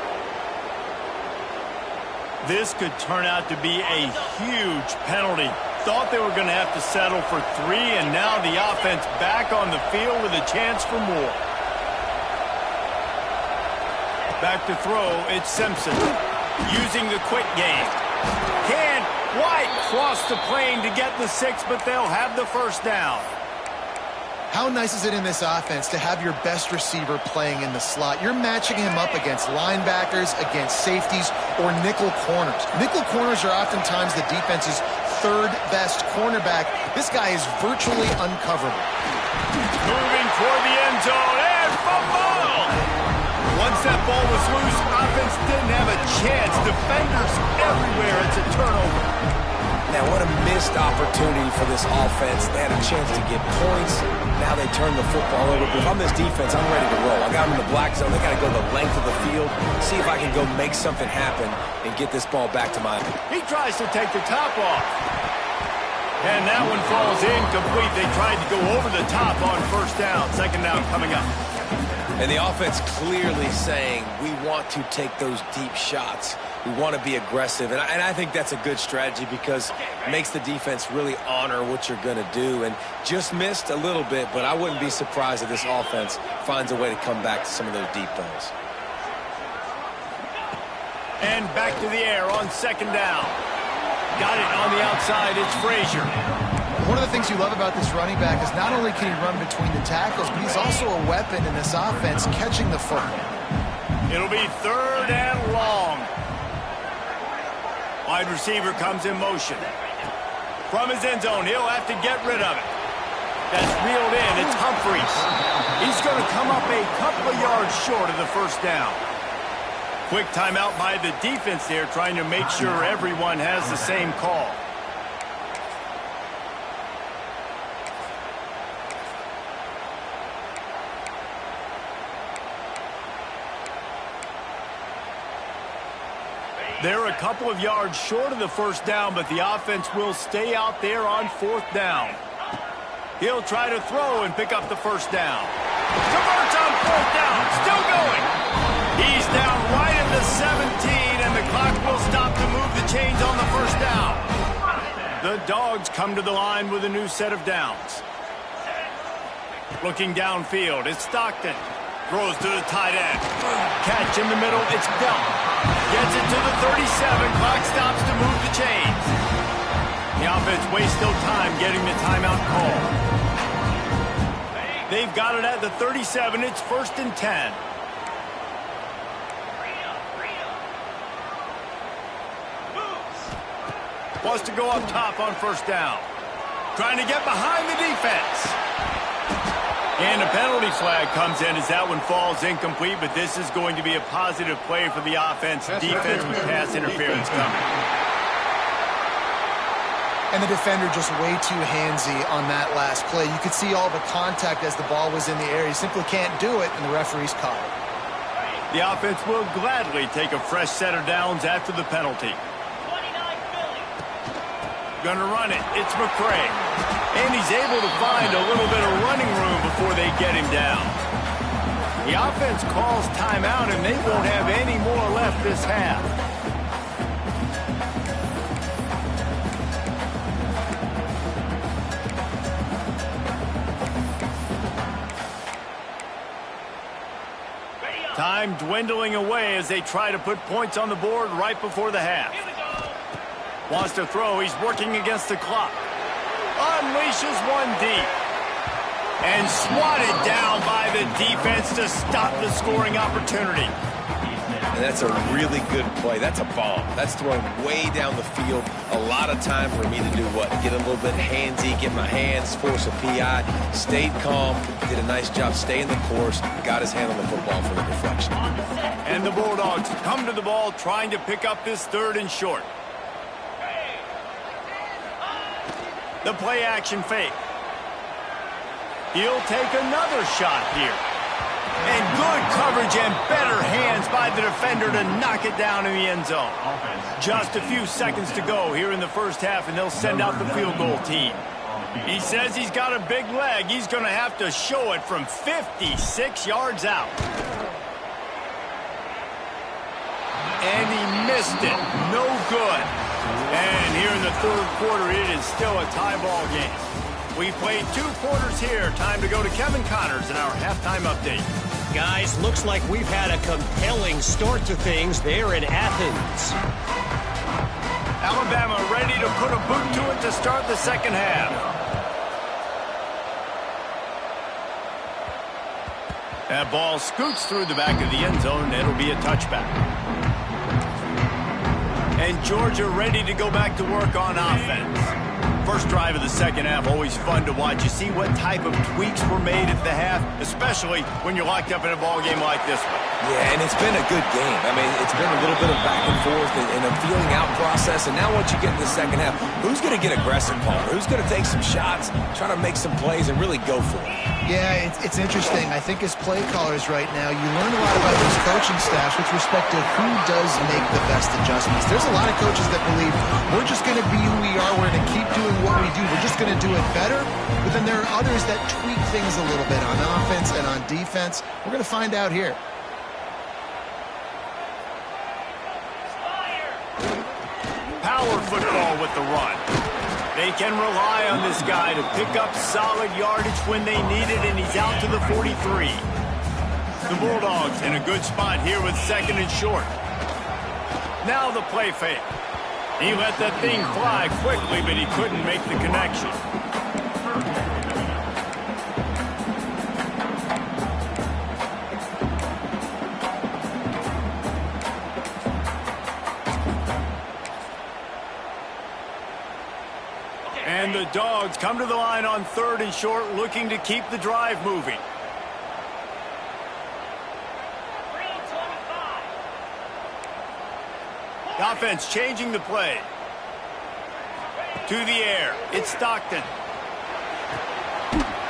This could turn out to be a huge penalty. Thought they were going to have to settle for 3, and now the offense back on the field with a chance for more. Back to throw, it's Simpson. Using the quick game. Can't quite cross the plane to get the 6, but they'll have the first down. How nice is it in this offense to have your best receiver playing in the slot? You're matching him up against linebackers, against safeties, or nickel corners. Nickel corners are oftentimes the defense's 3rd best cornerback. This guy is virtually uncoverable. Moving toward the end zone, and fumble! Once that ball was loose, offense didn't have a chance. Defenders everywhere. It's a turnover. Now, what a missed opportunity for this offense. They had a chance to get points. Now they turn the football over. But if I'm this defense, I'm ready to roll. I got them in the black zone. They got to go the length of the field, see if I can go make something happen and get this ball back to my... He tries to take the top off. And that one falls incomplete. They tried to go over the top on 1st down. 2nd down coming up. And the offense clearly saying, we want to take those deep shots. We want to be aggressive. And I think that's a good strategy because it makes the defense really honor what you're going to do. And just missed a little bit, but I wouldn't be surprised if this offense finds a way to come back to some of those deep balls. And back to the air on 2nd down. Got it on the outside. It's Frazier. One of the things you love about this running back is not only can he run between the tackles, but he's also a weapon in this offense catching the football. It'll be 3rd and long. Wide receiver comes in motion. From his end zone, he'll have to get rid of it. That's reeled in. It's Humphries. He's going to come up a couple of yards short of the 1st down. Quick timeout by the defense there, trying to make sure everyone has the same call. They're a couple of yards short of the 1st down, but the offense will stay out there on 4th down. He'll try to throw and pick up the 1st down. Converts on 4th down, still going. He's down right at the 17, and the clock will stop to move the chains on the 1st down. The Dogs come to the line with a new set of downs. Looking downfield, it's Stockton. Throws to the tight end. Catch in the middle, it's Bell. Gets it to the 37. Clock stops to move the chains. The offense wastes no time getting the timeout call. They've got it at the 37. It's 1st and 10. Wants to go up top on 1st down. Trying to get behind the defense. And a penalty flag comes in as that one falls incomplete, but this is going to be a positive play for the offense. Defense with pass interference coming. And the defender just way too handsy on that last play. You could see all the contact as the ball was in the air. He simply can't do it, and the referee's caught it. The offense will gladly take a fresh set of downs after the penalty. Gonna run it. It's McCray. And he's able to find a little bit of running room before they get him down. The offense calls timeout, and they won't have any more left this half. Time dwindling away as they try to put points on the board right before the half. Wants to throw. He's working against the clock. Unleashes one deep. And swatted down by the defense to stop the scoring opportunity. And that's a really good play. That's a bomb. That's throwing way down the field. A lot of time for me to do what? Get a little bit handsy, get my hands, force a PI. Stayed calm, did a nice job staying the course, got his hand on the football for the deflection. And the Bulldogs come to the ball trying to pick up this 3rd and short. The play action fake. He'll take another shot here. And good coverage and better hands by the defender to knock it down in the end zone. Just a few seconds to go here in the first half, and they'll send out the field goal team. He says he's got a big leg. He's going to have to show it from 56 yards out. And he missed it. No good. And here in the third quarter, it is still a tie ball game. We played 2 quarters here. Time to go to Kevin Connors in our halftime update. Guys, looks like we've had a compelling start to things there in Athens. Alabama ready to put a boot to it to start the second half. That ball scoots through the back of the end zone. It'll be a touchback. And Georgia ready to go back to work on offense. First drive of the second half, always fun to watch. You see what type of tweaks were made at the half, especially when you're locked up in a ball game like this one. Yeah, and it's been a good game. I mean, it's been a little bit of back and forth and a feeling out process. And now once you get in the second half, who's going to get aggressive, Paul? Who's going to take some shots, try to make some plays, and really go for it? Yeah, it's interesting. I think as play callers right now, you learn a lot about those coaching staffs with respect to who does make the best adjustments. There's a lot of coaches that believe we're just going to be who we are. We're going to keep doing what we do. We're just going to do it better. But then there are others that tweak things a little bit on offense and on defense. We're going to find out here. Power football with the run. They can rely on this guy to pick up solid yardage when they need it, and he's out to the 43. The Bulldogs in a good spot here with second and short. Now the play fake. He let that thing fly quickly, but he couldn't make the connection. And the Dogs come to the line on third and short, looking to keep the drive moving. The offense changing the play. To the air. It's Stockton.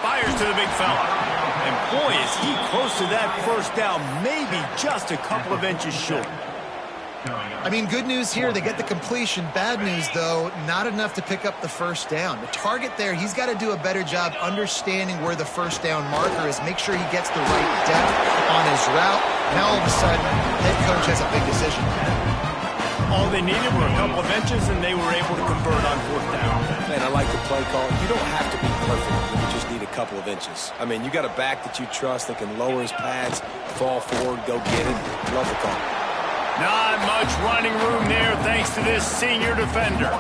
Fires to the big fella. And boy, is he close to that first down. Maybe just a couple of inches short. I mean, good news here, they get the completion. Bad news, though, not enough to pick up the first down. The target there, he's got to do a better job understanding where the first down marker is, make sure he gets the right depth on his route. Now, all of a sudden, head coach has a big decision. All they needed were a couple of inches, and they were able to convert on fourth down. Man, I like the play call. You don't have to be perfect. You just need a couple of inches. I mean, you got a back that you trust that can lower his pads, fall forward, go get it. Love the call. Not much running room there thanks to this senior defender.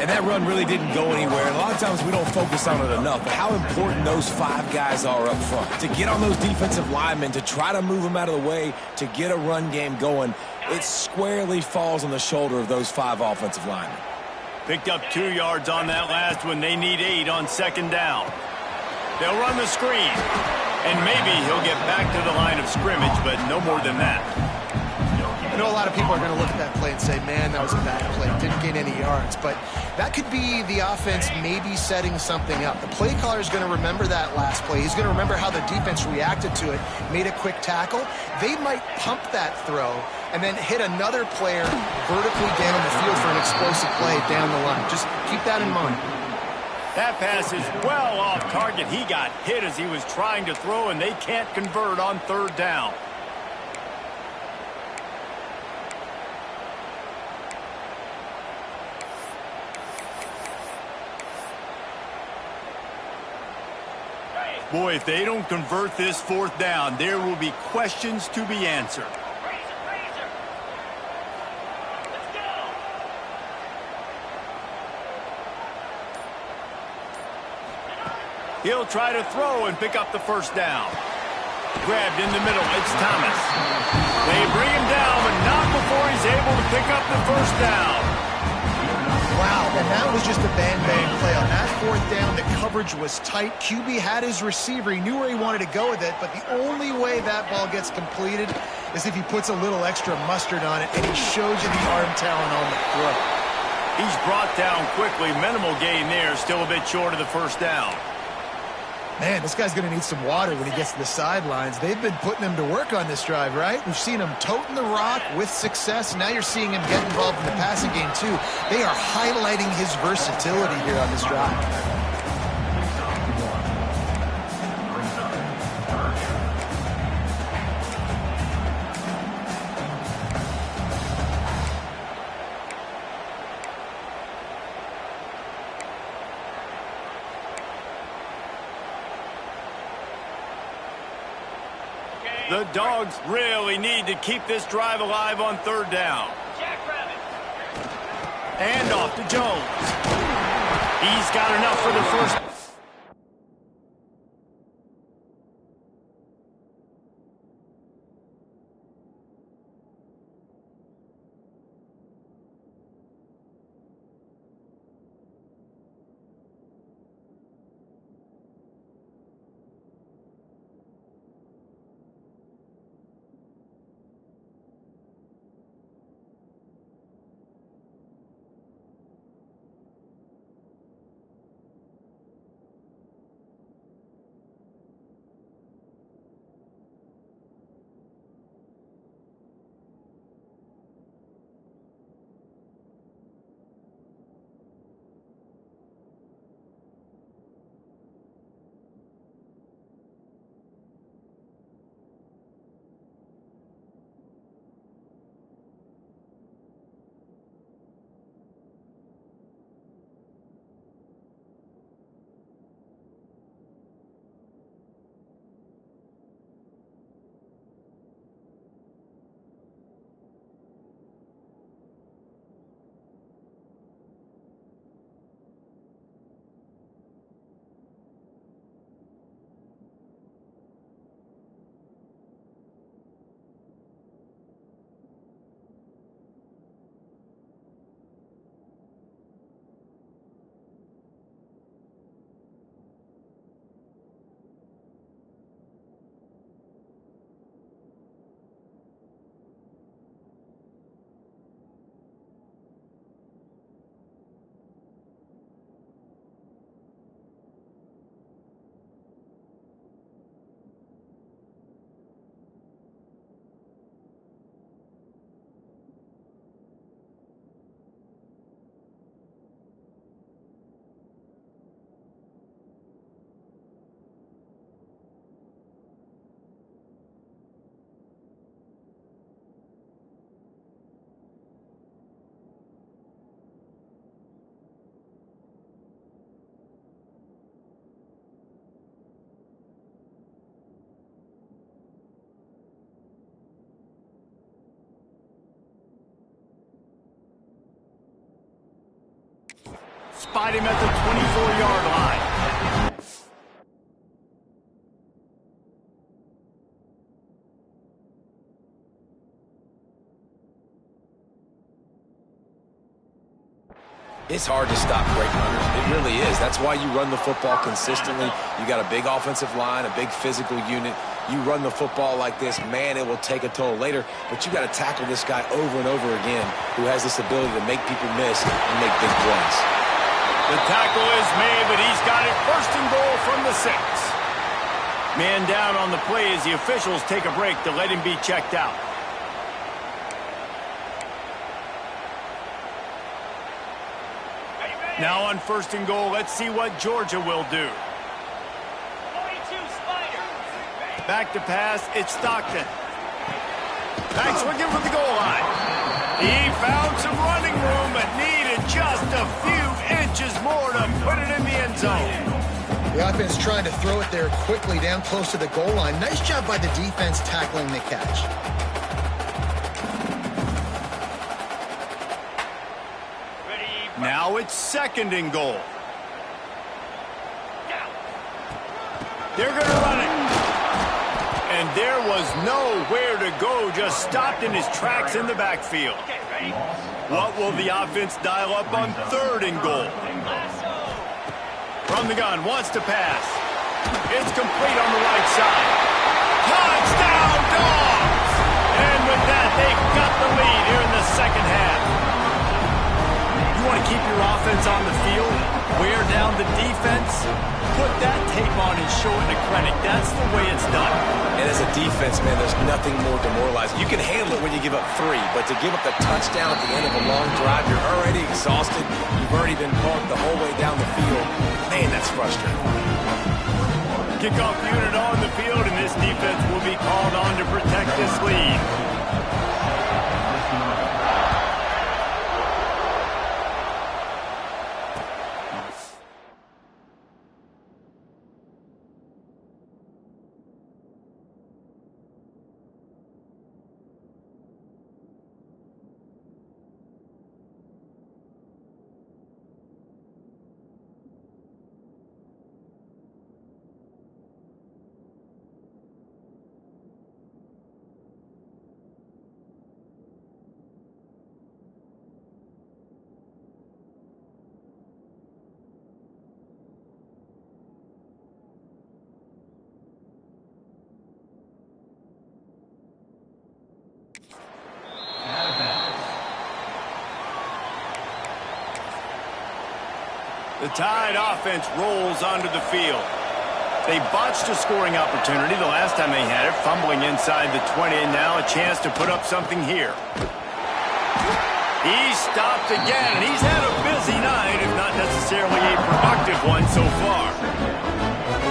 And that run really didn't go anywhere. And a lot of times we don't focus on it enough. But how important those 5 guys are up front. To get on those defensive linemen, to try to move them out of the way, to get a run game going, it squarely falls on the shoulder of those 5 offensive linemen. Picked up 2 yards on that last one. They need 8 on second down. They'll run the screen. And maybe he'll get back to the line of scrimmage, but no more than that. I know a lot of people are going to look at that play and say, man, that was a bad play. Didn't gain any yards. But that could be the offense maybe setting something up. The play caller is going to remember that last play. He's going to remember how the defense reacted to it, made a quick tackle. They might pump that throw and then hit another player vertically down the field for an explosive play down the line. Just keep that in mind. That pass is well off target. He got hit as he was trying to throw, and they can't convert on third down. Boy, if they don't convert this fourth down, there will be questions to be answered. He'll try to throw and pick up the first down. Grabbed in the middle. It's Thomas. They bring him down, but not before he's able to pick up the first down. Wow, and that was just a bang-bang play. On that fourth down, the coverage was tight. QB had his receiver. He knew where he wanted to go with it, but the only way that ball gets completed is if he puts a little extra mustard on it, and he shows you the arm talent on the throw. He's brought down quickly. Minimal gain there. Still a bit short of the first down. Man, this guy's going to need some water when he gets to the sidelines. They've been putting him to work on this drive, right? We've seen him toting the rock with success. Now you're seeing him get involved in the passing game, too. They are highlighting his versatility here on this drive. The Dogs really need to keep this drive alive on third down. And off to Jones. He's got enough for the first. Spied him at the 24-yard line. It's hard to stop great runners. It really is. That's why you run the football consistently. You got a big offensive line, a big physical unit. You run the football like this, man, it will take a toll later. But you got to tackle this guy over and over again who has this ability to make people miss and make big plays. The tackle is made, but he's got it first and goal from the 6. Man down on the play as the officials take a break to let him be checked out. Now on first and goal, let's see what Georgia will do. Back to pass, it's Stockton. Back swinging from the goal line. He found some running room, but needed just a few inches more to put it in the end zone. The offense trying to throw it there quickly down close to the goal line. Nice job by the defense tackling the catch. Now it's second and goal. They're going to run it. And there was nowhere to go, just stopped in his tracks in the backfield. What will the offense dial up on third and goal? From the gun, wants to pass. It's complete on the right side. Touchdown, Dogs! And with that, they've got the lead here in the second half. You want to keep offense on the field, wear down the defense, put that tape on and show it to Krennic. That's the way it's done. And as a defense, man, there's nothing more demoralizing. You can handle it when you give up 3, but to give up the touchdown at the end of a long drive, you're already exhausted. You've already been parked the whole way down the field. Man, that's frustrating. Kickoff unit on the field, and this defense will be called on to protect this lead. The Tide offense rolls onto the field. They botched a scoring opportunity the last time they had it, fumbling inside the 20, and now a chance to put up something here. He stopped again, and he's had a busy night, if not necessarily a productive one so far.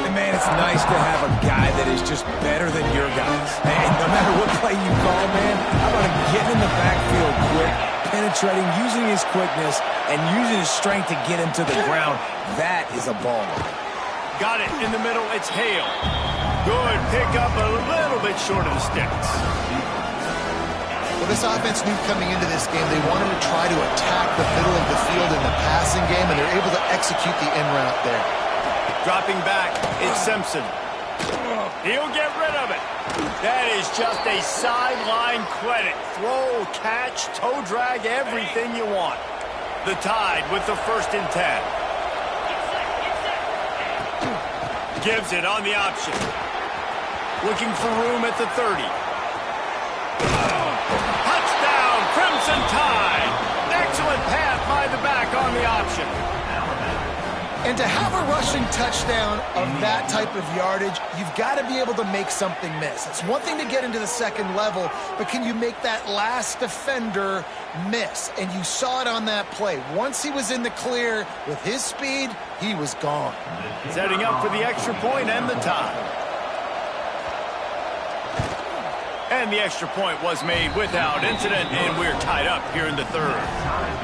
And man, it's nice to have a guy that is just better than your guys. And no matter what play you call, man, how about him getting in the backfield quick, penetrating, using his quickness, and using his strength to get him to the ground. That is a ball. Got it in the middle. It's Hale. Good pick up, a little bit short of the sticks. Well, this offense knew coming into this game they wanted to try to attack the middle of the field in the passing game, and they're able to execute the in route there. Dropping back, it's Simpson. He'll get rid of it. That is just a sideline credit. Throw, catch, toe drag, everything you want. The Tide with the 1st and 10. Gives it on the option. Looking for room at the 30. Touchdown, Crimson Tide. Excellent pass by the back on the option. And to have a rushing touchdown of that type of yardage, you've got to be able to make something miss. It's one thing to get into the second level, but can you make that last defender miss? And you saw it on that play. Once he was in the clear with his speed, he was gone. Setting up for the extra point and the tie. And the extra point was made without incident, and we're tied up here in the 3rd.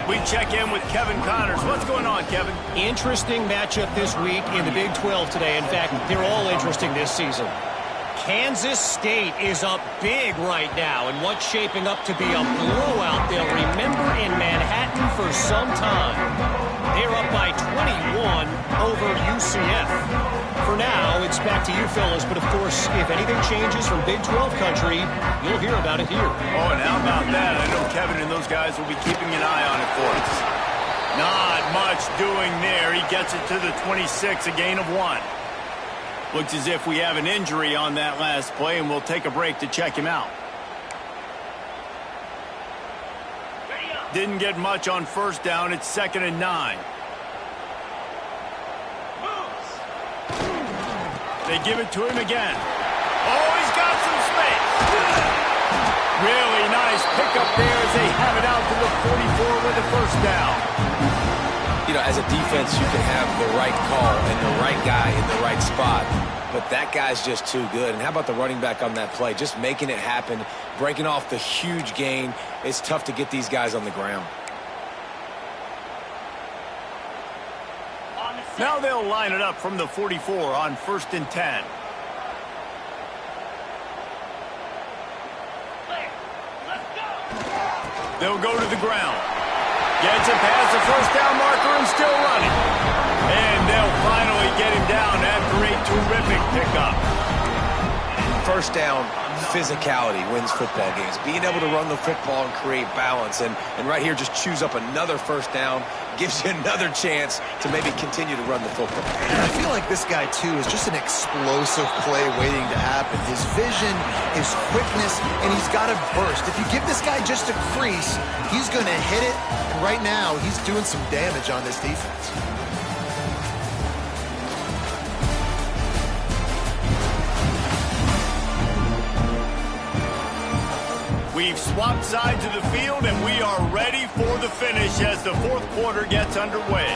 We check in with Kevin Connors. What's going on, Kevin? Interesting matchup this week in the Big 12 today. In fact, they're all interesting this season. Kansas State is up big right now, and what's shaping up to be a blowout they'll remember in Manhattan for some time. They're up by 21 over UCF. For now, it's back to you fellas, but of course, if anything changes from Big 12 country, you'll hear about it here. Oh, and how about that? I know Kevin and those guys will be keeping an eye on it for us. Not much doing there. He gets it to the 26, a gain of 1. Looks as if we have an injury on that last play, and we'll take a break to check him out. Didn't get much on 1st down. It's 2nd and 9. They give it to him again. Oh, he's got some space. Really nice pickup there as they have it out to the 44 with the 1st down. You know, as a defense, you can have the right call and the right guy in the right spot, but that guy's just too good. And how about the running back on that play? Just making it happen, breaking off the huge gain. It's tough to get these guys on the ground. Now they'll line it up from the 44 on 1st and 10. They'll go to the ground. Gets it past the 1st down marker and still running. And they'll finally get him down after a terrific pickup. 1st down, physicality wins football games. Being able to run the football and create balance. And right here, just choose up another first down, gives you another chance to maybe continue to run the football. And I feel like this guy, too, is just an explosive play waiting to happen. His vision, his quickness, and he's got a burst. If you give this guy just a crease, he's going to hit it. And right now, he's doing some damage on this defense. We've swapped sides of the field, and we are ready for the finish as the fourth quarter gets underway.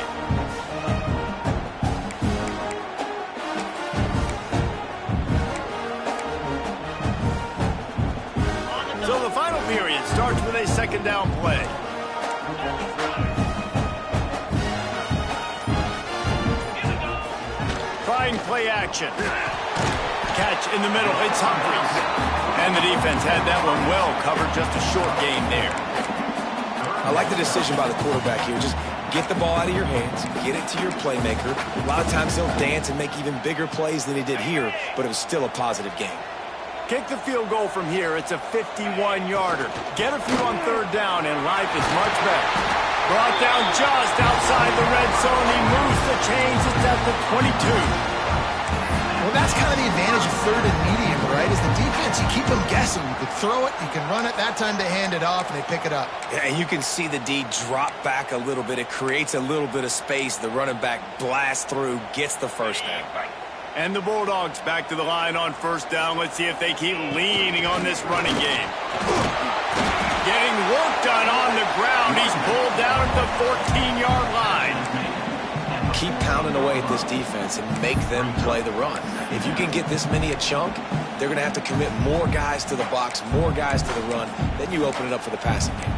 So the final period starts with a second down play. Trying play action. Catch in the middle. It's Humphries. And the defense had that one well covered. Just a short gain there. I like the decision by the quarterback here. Just get the ball out of your hands, get it to your playmaker. A lot of times he'll dance and make even bigger plays than he did here, but it was still a positive game. Kick the field goal from here. It's a 51-yarder. Get a few on third down, and life is much better. Brought down just outside the red zone. He moves the chains. It's at the 22. Well, that's kind of the advantage of third and medium, right? Is the defense, you keep them guessing. You can throw it, you can run it. That time they hand it off and they pick it up. Yeah, and you can see the D drop back a little bit. It creates a little bit of space. The running back blasts through, gets the first down. And the Bulldogs back to the line on first down. Let's see if they keep leaning on this running game. Getting work done on the ground. He's pulled down at the 14-yard line. Keep pounding away at this defense and make them play the run. If you can get this many a chunk, they're going to have to commit more guys to the box, more guys to the run. Then you open it up for the passing game.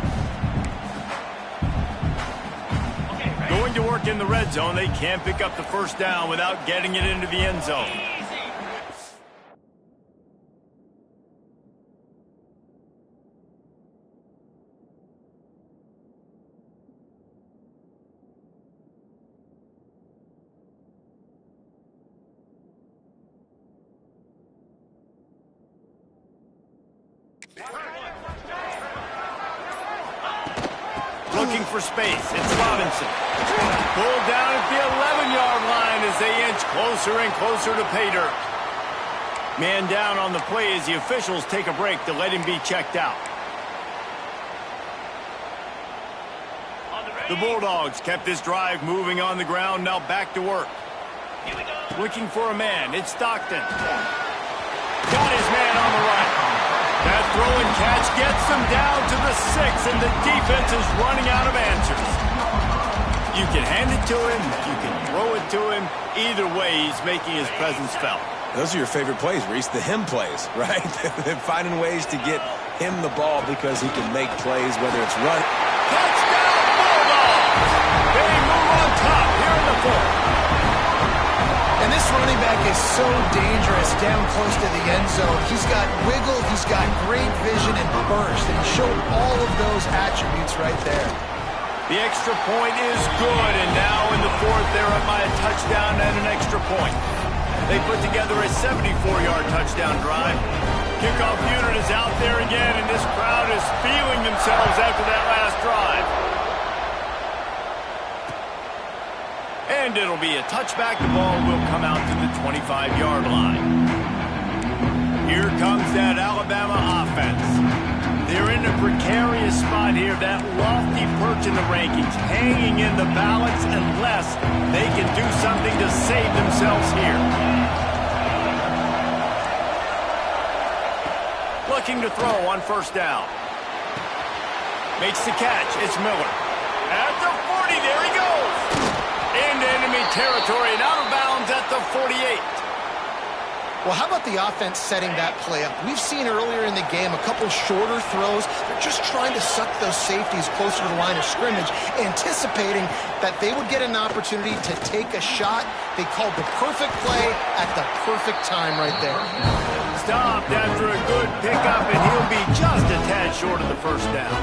Going to work in the red zone. They can't pick up the first down without getting it into the end zone. Looking for space. It's Robinson. Pulled down at the 11-yard line as they inch closer and closer to pay dirt. Man down on the play as the officials take a break to let him be checked out. The Bulldogs kept this drive moving on the ground. Now back to work. Looking for a man. It's Stockton. Got his man on the right. That throw and catch gets them down to the 6, and the defense is running out of answers. You can hand it to him, you can throw it to him. Either way, he's making his presence felt. Those are your favorite plays, Reese, the him plays, right? Finding ways to get him the ball because he can make plays, whether it's run. Touchdown, Bulldogs! They move on top here in the fourth. And this running back is so dangerous down close to the end zone. He's got wiggle, he's got great vision and burst, and he showed all of those attributes right there. The extra point is good, and now in the fourth, they're up by a touchdown and an extra point. They put together a 74-yard touchdown drive. Kickoff unit is out there again, and this crowd is feeling themselves after that last drive. And it'll be a touchback. The ball will come out to the 25-yard line. Here comes that Alabama offense. They're in a precarious spot here, that lofty perch in the rankings, hanging in the balance unless they can do something to save themselves here. Looking to throw on first down. Makes the catch. It's Miller. At the 40, there he goes. Into enemy territory and out of bounds at the 48. Well, how about the offense setting that play up? We've seen earlier in the game a couple shorter throws. They're just trying to suck those safeties closer to the line of scrimmage, anticipating that they would get an opportunity to take a shot. They called the perfect play at the perfect time right there. Stopped after a good pickup, and he'll be just a tad short of the first down.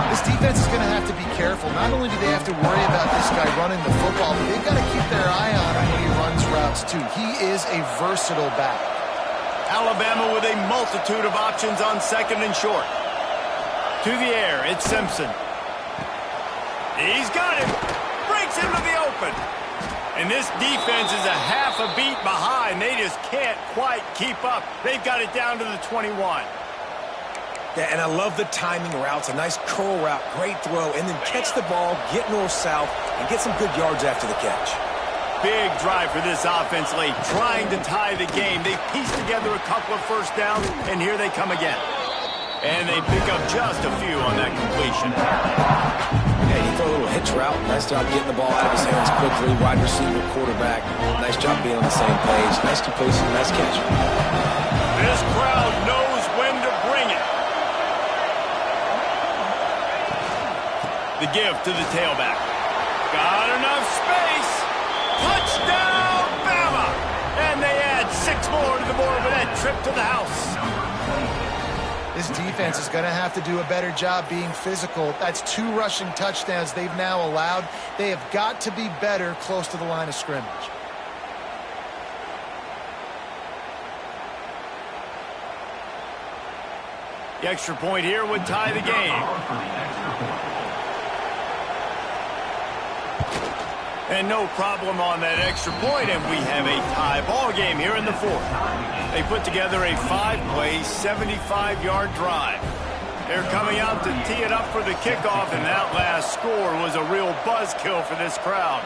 This defense is going to have to be careful. Not only do they have to worry about this guy running the football, but they've got to keep their eye on him when he runs routes too. He is a versatile back. Alabama with a multitude of options on second and short. To the air, it's Simpson. He's got him. Breaks into the open. And this defense is a half a beat behind. They just can't quite keep up. They've got it down to the 21. Yeah, and I love the timing routes. A nice curl route, great throw, and then catch the ball, get north-south, and get some good yards after the catch. Big drive for this offense late, trying to tie the game. They pieced together a couple of first downs, and here they come again. And they pick up just a few on that completion. Yeah, you throw a little hitch route. Nice job getting the ball out of his hands quickly. Wide receiver, quarterback. Nice job being on the same page. Nice completion, nice catch. This crowd knows when to bring it. The give to the tailback. Got enough space. Touchdown, Bama! And they add 6 more to the board with that trip to the house. This defense is going to have to do a better job being physical. That's 2 rushing touchdowns they've now allowed. They have got to be better close to the line of scrimmage. The extra point here would tie the game. And no problem on that extra point, and we have a tie ball game here in the 4th. They put together a 5-play, 75-yard drive. They're coming out to tee it up for the kickoff, and that last score was a real buzzkill for this crowd.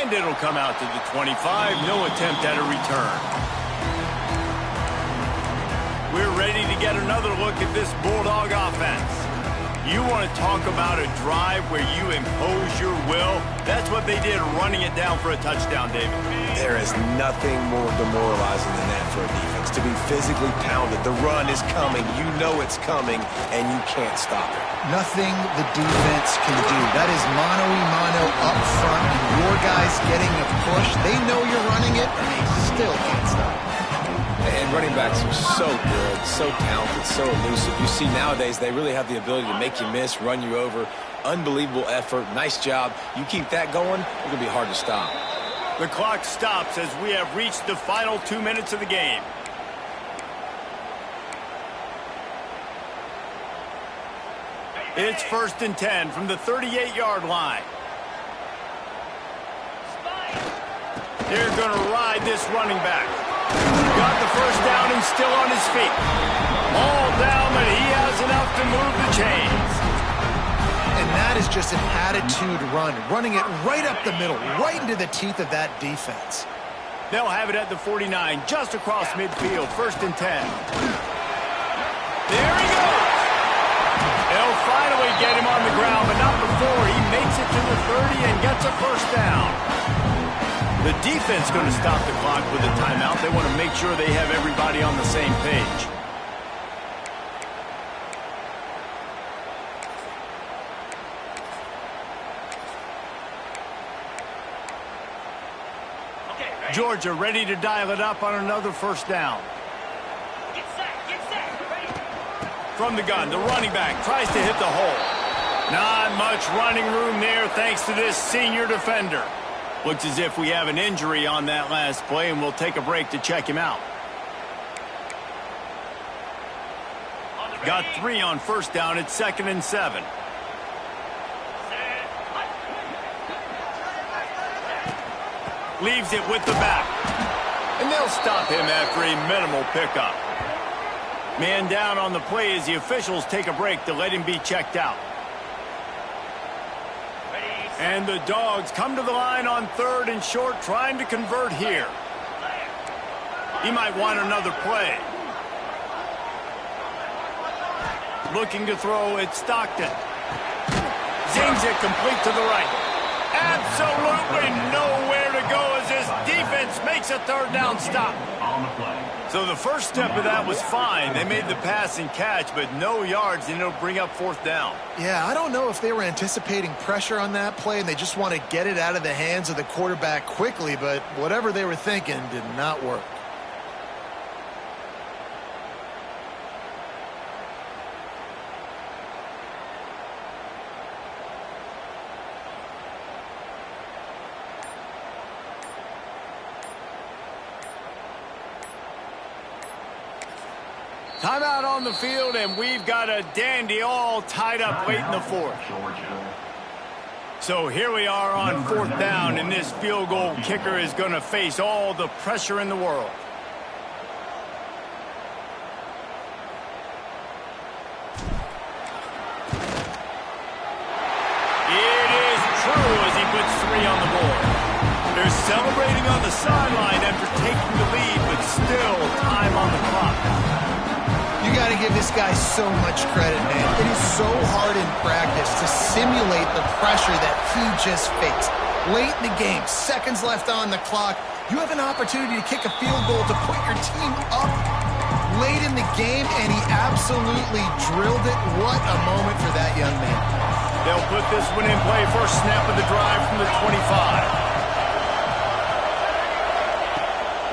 And it'll come out to the 25, no attempt at a return. We're ready to get another look at this Bulldog offense. You want to talk about a drive where you impose your will? That's what they did, running it down for a touchdown, David. There is nothing more demoralizing than that for a defense. To be physically pounded. The run is coming. You know it's coming, and you can't stop it. Nothing the defense can do. That is mano-a-mano up front, and your guys getting a push. They know you're running it, and they still can't stop it. And running backs are so good, so talented, so elusive. You see nowadays they really have the ability to make you miss, run you over. Unbelievable effort. Nice job. You keep that going, it's going to be hard to stop. The clock stops as we have reached the final 2 minutes of the game. It's 1st and 10 from the 38-yard line. They're going to ride this running back. Got the first down and still on his feet. All down, but he has enough to move the chains. And that is just an attitude run, running it right up the middle, right into the teeth of that defense. They'll have it at the 49, just across midfield, 1st and 10. There he goes. They'll finally get him on the ground, but not before he makes it to the 30 and gets a first down. The defense going to stop the clock with a timeout. They want to make sure they have everybody on the same page. Georgia ready to dial it up on another first down. Get set, ready. From the gun, the running back tries to hit the hole. Not much running room there thanks to this senior defender. Looks as if we have an injury on that last play, and we'll take a break to check him out. Got 3 on first down. It's 2nd and 7. Leaves it with the back. And they'll stop him after a minimal pickup. Man down on the play as the officials take a break to let him be checked out. And the Dogs come to the line on 3rd and short, trying to convert here. He might want another play. Looking to throw, it's Stockton. Zings it complete to the right. Absolutely nowhere to go as this defense makes a 3rd down stop. So the first step of that was fine. They made the pass and catch, but no yards, and it'll bring up 4th down. Yeah, I don't know if they were anticipating pressure on that play and they just want to get it out of the hands of the quarterback quickly, but whatever they were thinking did not work. Timeout on the field, and we've got a dandy all tied up late in the fourth. So here we are on fourth down, and this field goal kicker is going to face all the pressure in the world. It is true as he puts 3 on the board. They're celebrating on the sideline after taking the lead, but still time on the clock. You got to give this guy so much credit, man. It is so hard in practice to simulate the pressure that he just faced. Late in the game, seconds left on the clock, you have an opportunity to kick a field goal to put your team up late in the game, and he absolutely drilled it. What a moment for that young man. They'll put this one in play. First snap of the drive from the 25.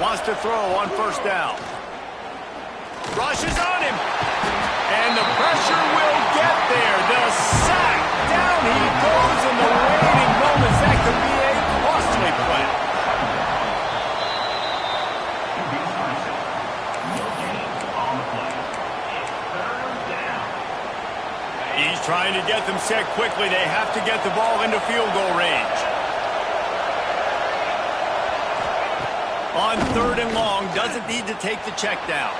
Wants to throw on first down. Rushes on him. And the pressure will get there. The sack. Down he goes in the waning moments. That could be a costly play. He's trying to get them set quickly. They have to get the ball into field goal range. On 3rd and long, doesn't need to take the check down.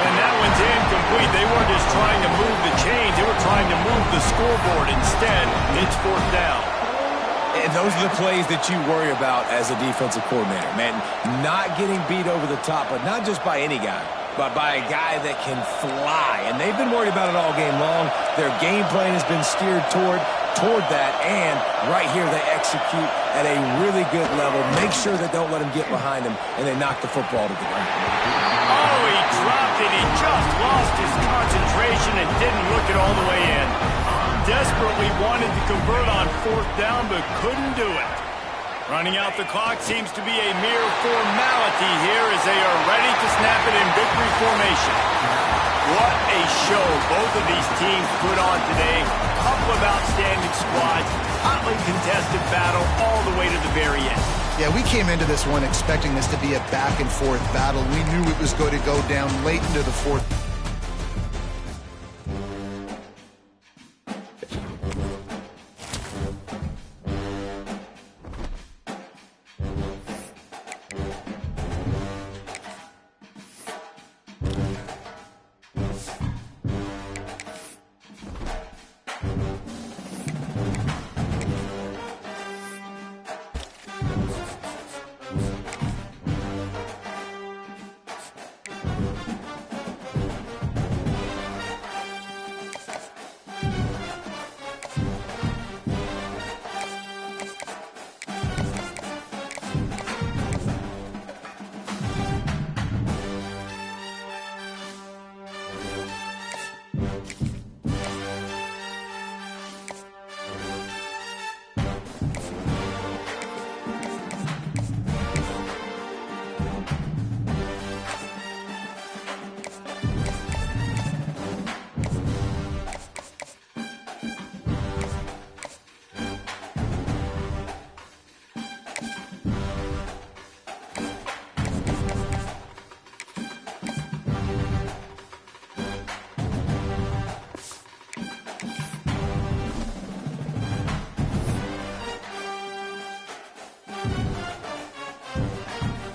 And that one's incomplete. They weren't just trying to move the chains. They were trying to move the scoreboard. Instead, it's 4th down. And those are the plays that you worry about as a defensive coordinator, man. Not getting beat over the top, but not just by any guy, but by a guy that can fly. And they've been worried about it all game long. Their game plan has been steered toward that, and right here they execute at a really good level. Make sure they don't let him get behind him, and they knock the football to the ground. Oh, he dropped it. He just lost his concentration and didn't look it all the way in. Desperately wanted to convert on 4th down, but couldn't do it. Running out the clock seems to be a mere formality here as they are ready to snap it in victory formation. What a show both of these teams put on today. Couple of outstanding squads, hotly contested battle all the way to the very end. Yeah, we came into this one expecting this to be a back-and-forth battle. We knew it was going to go down late into the 4th.